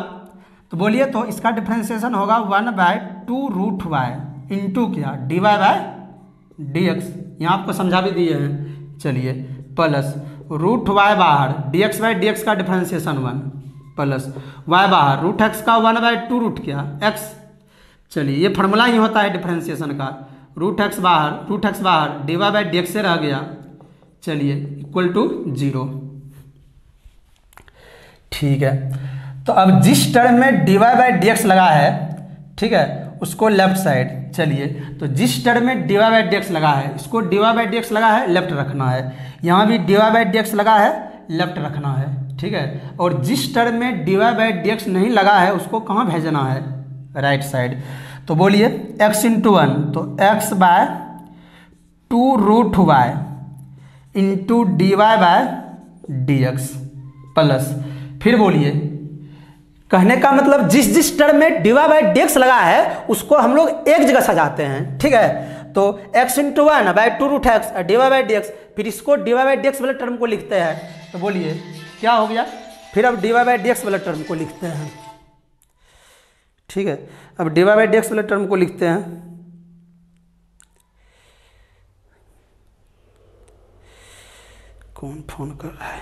तो बोलिए तो इसका डिफ्रेंसिएशन होगा 1/2 रूट वाई इंटू क्या, dy बाई dx, यहाँ आपको समझा भी दिए हैं। चलिए प्लस रूट वाई बाहर dx बाई dx का डिफ्रेंसिएशन 1 प्लस y बाहर रूट x का 1/2 रूट क्या x। चलिए ये फार्मूला ही होता है डिफ्रेंसिएशन का, रूट x बाहर dy बाई dx से रह गया, चलिए इक्वल टू 0, ठीक है। तो अब जिस टर्म में dy बाई dx लगा है, ठीक है, उसको लेफ्ट साइड, चलिए तो जिस टर्म में dy बाई dx लगा है, इसको dy बाई dx लगा है लेफ्ट रखना है, यहाँ भी dy बाई dx लगा है लेफ्ट रखना है, ठीक है। और जिस टर्म में dy बाई dx नहीं लगा है उसको कहाँ भेजना है, राइट साइड। तो बोलिए x इंटू 1, तो x by 2 root y into d y by d x plus, फिर बोलिए, कहने का मतलब जिस टर्म में dy बाई dx लगा है उसको हम लोग एक जगह सजाते हैं, ठीक है। तो x into 1 by 2 root x dy by dx, फिर इसको dy बाई dx वाले टर्म को लिखते हैं। तो बोलिए क्या हो गया, फिर अब dy बाई dx वाले टर्म को लिखते हैं, ठीक है। अब dy बाई dx वाले टर्म को लिखते हैं, कौन फोन कर रहा है,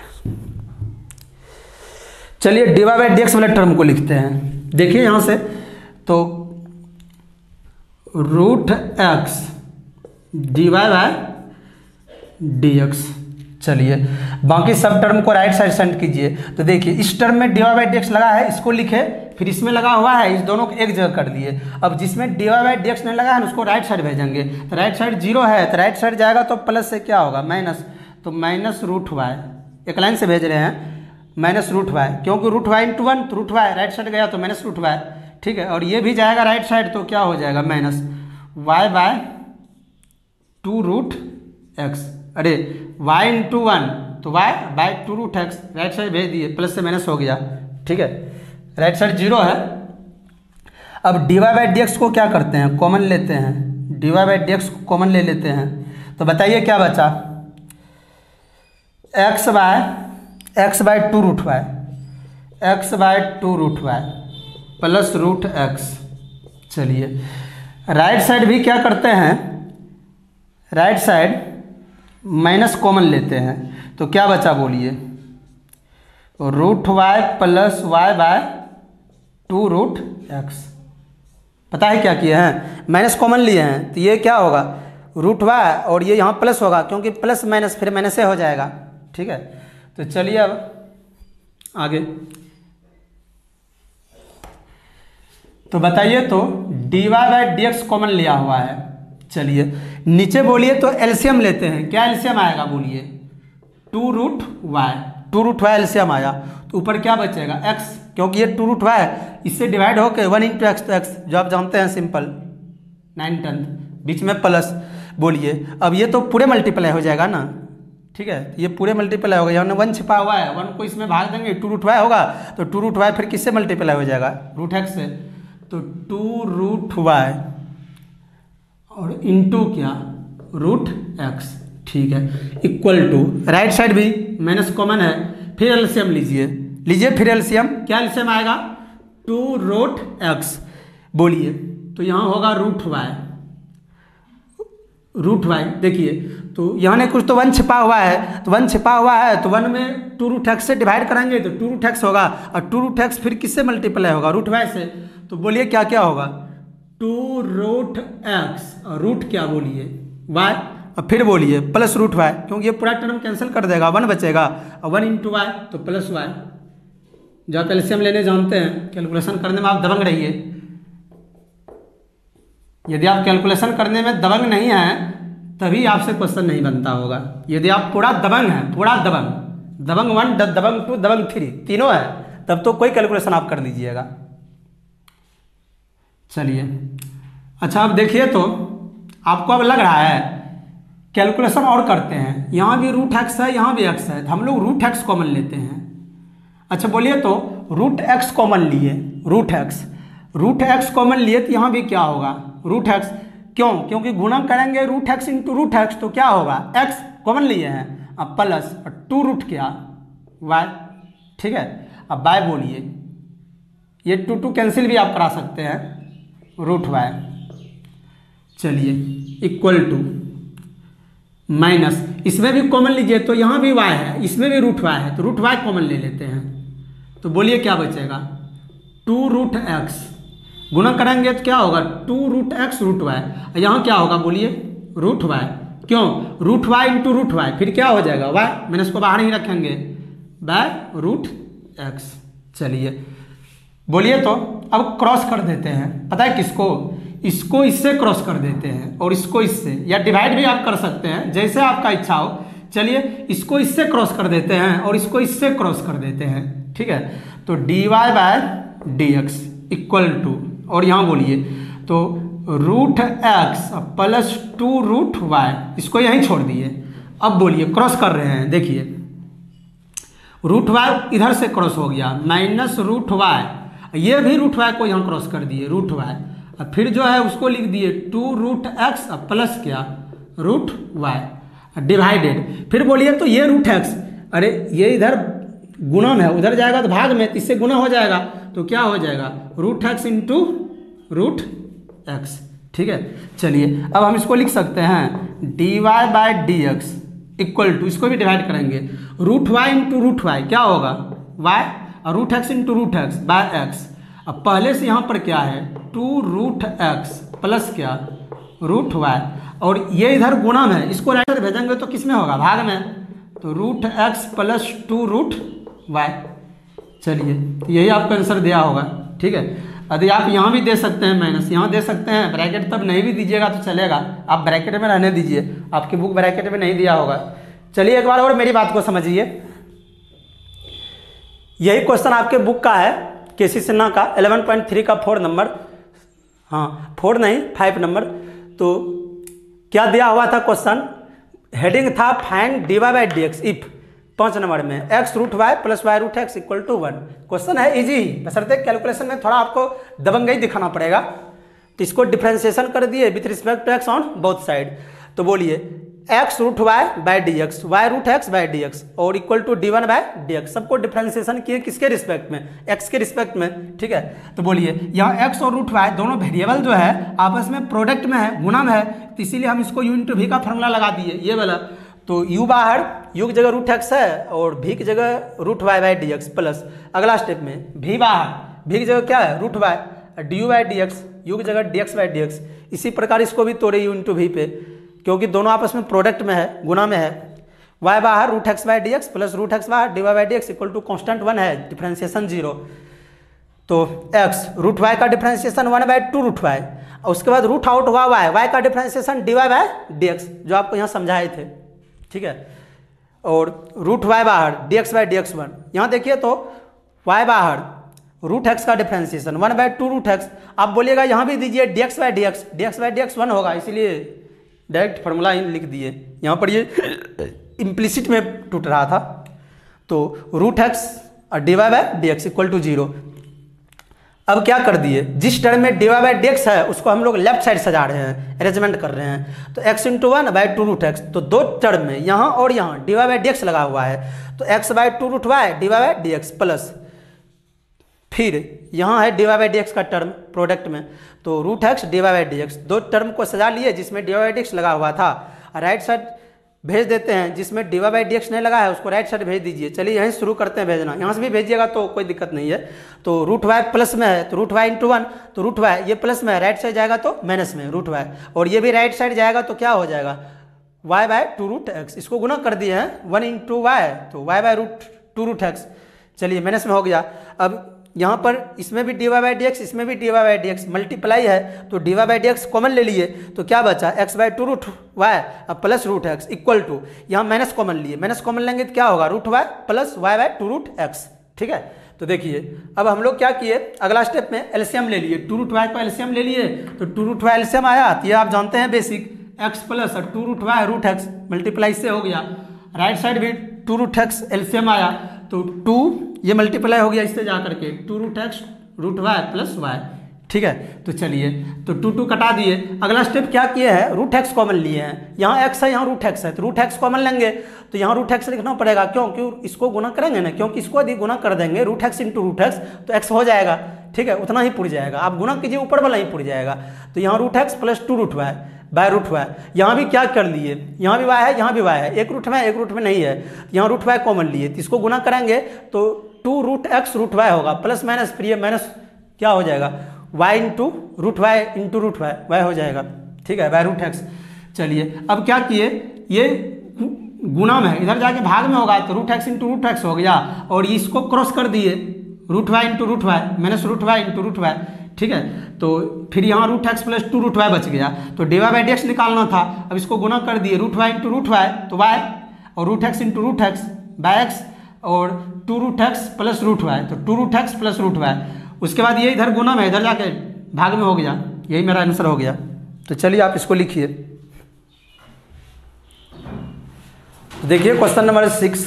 चलिए dy बाई dx वाले टर्म को लिखते हैं। देखिए यहाँ से तो root x dy by dx, चलिए बाकी सब टर्म को राइट साइड सेंड कीजिए। तो देखिए इस टर्म में dy बाई dx लगा है, इसको लिखे, फिर इसमें लगा हुआ है, इस दोनों को एक जगह कर लिए। अब जिसमें dy बाई dx नहीं लगा है उसको राइट साइड भेजेंगे, तो राइट साइड 0 है, तो राइट साइड जाएगा तो प्लस से क्या होगा, माइनस, तो माइनस रूट वाई, एक लाइन से भेज रहे हैं, माइनस रूट वाई, क्योंकि रूट वाई इंटू 1 तो रूट वाई राइट साइड गया तो माइनस रूट वाई, ठीक है। और ये भी जाएगा राइट साइड तो क्या हो जाएगा, minus y by 2 root x, अरे वाई इंटू 1 तो y by 2 root x, right side भेज दिए, प्लस से माइनस हो गया, ठीक है, राइट साइड 0 है। अब dy बाई dx को क्या करते हैं, कॉमन लेते हैं, dy बाई डी एक्स को कॉमन ले लेते हैं तो बताइए क्या बचा, x by two root y, x by two root y plus root x. चलिए राइट साइड भी क्या करते हैं, राइट साइड माइनस कॉमन लेते हैं तो क्या बचा बोलिए, root y plus y by two root x. पता है क्या किए हैं, माइनस कॉमन लिए हैं तो ये क्या होगा रूट वाई और ये यहाँ प्लस होगा क्योंकि प्लस माइनस फिर माइनस से हो जाएगा। ठीक है तो चलिए अब आगे तो बताइए तो dy by D x common लिया हुआ है। चलिए नीचे बोलिए तो एलसीएम लेते हैं, क्या एलसीएम आएगा बोलिए, टू रूट वाई एलसीएम आया तो ऊपर क्या बचेगा x, क्योंकि ये टू रूट वाई इससे डिवाइड होकर 1 इंटू एक्स तो एक्स जो आप जानते हैं सिंपल 9/10 बीच में प्लस। बोलिए अब ये तो पूरे मल्टीप्लाई हो जाएगा ना, ठीक है ये पूरे मल्टीप्लाई होगा, यहाँ 1 छिपा हुआ है 1 को इसमें भाग देंगे टू रूट वाई होगा तो टू रूट वाई फिर किससे मल्टीप्लाई हो जाएगा रूट एक्स से, तो टू रूट वाई और इंटू क्या रूट एक्स। ठीक है इक्वल टू राइट साइड भी माइनस कॉमन है, फिर एलसीएम लीजिए फिर एलसीएम, क्या एलसीएम आएगा टू रूट एक्स। बोलिए तो यहाँ होगा रूट वाई देखिए तो यहाँ ने कुछ तो 1 छिपा हुआ है तो 1 छिपा हुआ है तो 1 में टू रूट एक्स से डिवाइड करेंगे तो टू रूट एक्स होगा और टू रूट एक्स फिर किससे मल्टीप्लाई होगा रूट वाई से, तो बोलिए क्या क्या होगा टू रूट एक्स और रूट क्या बोलिए वाई और फिर बोलिए प्लस रूट वाई, क्योंकि ये पूरा टर्म कैंसिल कर देगा 1 बचेगा और 1 इंटू वाई तो प्लस वाई। जो आप एलसीएम लेने जानते हैं कैलकुलेशन करने में आप दबंग रहिए, यदि आप कैलकुलेशन करने में दबंग नहीं हैं तभी आपसे क्वेश्चन नहीं बनता होगा। यदि आप पूरा दबंग हैं, पूरा दबंग 1 दबंग 2 दबंग 3 तीनों है तब तो कोई कैलकुलेशन आप कर लीजिएगा। चलिए अच्छा अब देखिए तो आपको अब लग रहा है कैलकुलेशन और करते हैं, यहाँ भी रूट एक्स है यहाँ भी एक्स है तो हम लोग रूट एक्स कॉमन लेते हैं। अच्छा बोलिए तो रूट एक्स कॉमन लिए, रूट एक्स कॉमन लिए तो यहाँ भी क्या होगा रूट एक्स, क्यों क्योंकि गुणा करेंगे root x into root x तो क्या होगा एक्स कॉमन लिए हैं अब प्लस टू रूट क्या वाई। ठीक है अब वाई बोलिए ये टू कैंसिल भी आप करा सकते हैं रूट वाई। चलिए इक्वल टू माइनस इसमें भी कॉमन लीजिए तो यहाँ भी वाई है इसमें भी रूट वाई है तो रूट वाई कॉमन ले लेते हैं तो बोलिए क्या बचेगा टू रूट एक्स, गुणा करेंगे तो क्या होगा two root x root y, यहाँ क्या होगा बोलिए रूट वाई, क्यों root y into root y फिर क्या हो जाएगा वाई, मैंने इसको बाहर ही रखेंगे बाय रूट एक्स। चलिए बोलिए तो अब क्रॉस कर देते हैं, पता है किसको, इसको इससे क्रॉस कर देते हैं और इसको इससे, या डिवाइड भी आप कर सकते हैं जैसे आपका इच्छा हो। चलिए इसको इससे क्रॉस कर देते हैं और इसको इससे क्रॉस कर देते हैं। ठीक है तो dy by d x equal to और यहाँ बोलिए तो root x plus two root y, इसको यहीं छोड़ दिए। अब बोलिए क्रॉस कर रहे हैं, देखिए रूट वाई इधर से क्रॉस हो गया माइनस रूट वाई, ये भी रूट वाई को यहाँ क्रॉस कर दिए रूट वाई, और फिर जो है उसको लिख दिए टू रूट एक्स प्लस क्या रूट वाई डिवाइडेड। फिर बोलिए तो ये रूट एक्स, अरे ये इधर गुणा में है उधर जाएगा तो भाग में, इससे गुणा हो जाएगा तो क्या हो जाएगा root x into root x. ठीक है चलिए अब हम इसको लिख सकते हैं dy by d x equal to, इसको भी डिवाइड करेंगे root y into root y क्या होगा y और root x into root x by x. अब पहले से यहाँ पर क्या है टू रूट एक्स प्लस क्या रूट वाई, और ये इधर गुणा में है इसको राइट साइड भेजेंगे तो किस में होगा भाग में, तो root x plus two root y. चलिए यही आपका आंसर दिया होगा। ठीक है यदि आप यहाँ भी दे सकते हैं माइनस, यहाँ दे सकते हैं ब्रैकेट, तब नहीं भी दीजिएगा तो चलेगा, आप ब्रैकेट में रहने दीजिए, आपकी बुक ब्रैकेट में नहीं दिया होगा। चलिए एक बार और मेरी बात को समझिए, यही क्वेश्चन आपके बुक का है केसी सिन्हा का 11.3 का 4 नंबर, हाँ 4 नहीं 5 नंबर। तो क्या दिया हुआ था क्वेश्चन, हेडिंग था find dy by D x if 5 number में x root y plus y root x equal to 1। Question है इजी ही, बशर्ते कैलकुलेशन में थोड़ा आपको दबंगई दिखाना पड़ेगा। तो इसको डिफ्रेंसिएशन कर दिए with respect to x on both side. तो बोलिए x root y by D x, y root x by D x और equal to d one by D x, सबको डिफ्रेंसिएशन किए किसके रिस्पेक्ट में, एक्स के रिस्पेक्ट में, ठीक है। तो बोलिए यहाँ एक्स और रूट वाई दोनों वेरिएबल जो है आपस में प्रोडक्ट में है, गुणा में है, तो इसीलिए हम इसको यू इंटू वी का फॉर्मूला लगा दिए, ये वाला। तो यू बाहर, यू की जगह रूट एक्स है और भी की जगह root y by D x plus अगला स्टेप में भी बाहर, भी की जगह क्या है root y, d u by D x, u की जगह d x by D x. इसी प्रकार इसको भी तोड़े यू इंटू वी पे, क्योंकि दोनों आपस में प्रोडक्ट में है, गुना में है। वाई बाहर root x by D x plus root x बाहर d Y by D x equal to constant 1 है, डिफ्रेंसिएशन 0। तो एक्स रूट वाई का डिफ्रेंसिएशन 1 बाई 2 रूट वाई, और उसके बाद रूट आउट हुआ वाई, वाई का differentiation d Y by D x जो आपको यहाँ समझाए थे, ठीक है। और रूट वाई बाहर d x by D x 1, यहाँ देखिए तो वाई बाहर रूट एक्स का डिफ्रेंसिएशन 1 बाई 2 रूट एक्स, आप बोलिएगा यहाँ भी दीजिए D x by D x, D x by D x 1 होगा, इसीलिए डायरेक्ट फार्मूला ही लिख दिए। यहाँ पर ये इम्प्लिसिट में टूट रहा था। तो रूट एक्स और d Y by D x equal to 0। अब क्या कर दिए, जिस टर्म में D Y by D x है उसको हम लोग लेफ्ट साइड सजा रहे हैं, अरेंजमेंट कर रहे हैं। तो x into 1 by 2 root x, तो दो टर्म में यहाँ और यहाँ d Y by D x लगा हुआ है, तो x by 2 root y d Y by D x plus फिर यहाँ है d Y by D x का टर्म प्रोडक्ट में, तो root x d Y by D x, दो टर्म को सजा लिए जिसमें d Y by D x लगा हुआ था, राइट साइड भेज देते हैं, जिसमें d Y by D x नहीं लगा है उसको राइट साइड भेज दीजिए। चलिए यहीं शुरू करते हैं भेजना, यहाँ से भी भेजिएगा तो कोई दिक्कत नहीं है। तो रूट वाई प्लस में है तो रूट वाई इंटू 1, तो रूट वाई ये प्लस में है, राइट साइड जाएगा तो माइनस में रूट वाई, और ये भी राइट साइड जाएगा तो क्या हो जाएगा वाई बाई 2 रूट एक्स, इसको गुना कर दिए हैं 1 इंटू वाई, तो y by root 2 root x. चलिए माइनस में हो गया। अब यहाँ पर इसमें भी d Y by D x, इसमें भी d Y by D x, multiply है तो d Y by D x common ले लिए, तो क्या बचा x by 2 root y plus root x equal to, यहाँ माइनस कॉमन लिए, माइनस कॉमन लेंगे तो क्या होगा root y plus y by 2 root x, ठीक है। तो देखिए अब हम लोग क्या किए, अगला स्टेप में एलसीएम ले लिए, 2 रूट वाई का एलसीएम ले लिए, तो 2 रूट वाई एलसीएम आया, तो ये आप जानते हैं basic, x plus 2 root y root x multiply से हो गया, राइट साइड भी 2 रूट एक्स एलसीएम आया, तो 2 ये मल्टीप्लाई हो गया इससे जा करके 2 root x root y plus y, ठीक है। तो चलिए तो 2 कटा दिए। अगला स्टेप क्या किए हैं, रूट एक्स कॉमन लिए हैं, यहाँ एक्स है यहाँ रूट एक्स है, तो रूट एक्स कॉमन लेंगे तो यहाँ रूट एक्स लिखना पड़ेगा, क्यों इसको गुना करेंगे ना, क्योंकि इसको यदि गुना कर देंगे root x into root x तो एक्स हो जाएगा, ठीक है, उतना ही पुर जाएगा, आप गुना कीजिए ऊपर वाला ही पुर जाएगा। तो यहाँ root x plus 2 root y by root y, यहाँ भी क्या कर लिए, यहाँ भी वाई है यहाँ भी वाई है, एक रूट में नहीं है, यहाँ रूट वाई कॉमन लिए, तो इसको गुना करेंगे तो 2 रूट एक्स रूट वाई होगा, प्लस माइनस फिर ये माइनस क्या हो जाएगा y into root y into root y, y हो जाएगा, ठीक है, वाई रूट एक्स। चलिए अब क्या किए, ये गुना में इधर जाके भाग में होगा तो root x into root x हो गया, और इसको क्रॉस कर दिए root y into root y minus root y into root y, ठीक है। तो फिर यहाँ root x plus 2 root y बच गया, तो d Y by D x निकालना था, अब इसको गुना कर दिए root y into root y तो वाई, और root x into root x by x, और 2 root x plus root y, तो 2 root x plus root y, उसके बाद ये इधर गुना में इधर जाके भाग में हो गया, यही मेरा आंसर हो गया। तो चलिए आप इसको लिखिए। तो देखिए क्वेश्चन नंबर 6,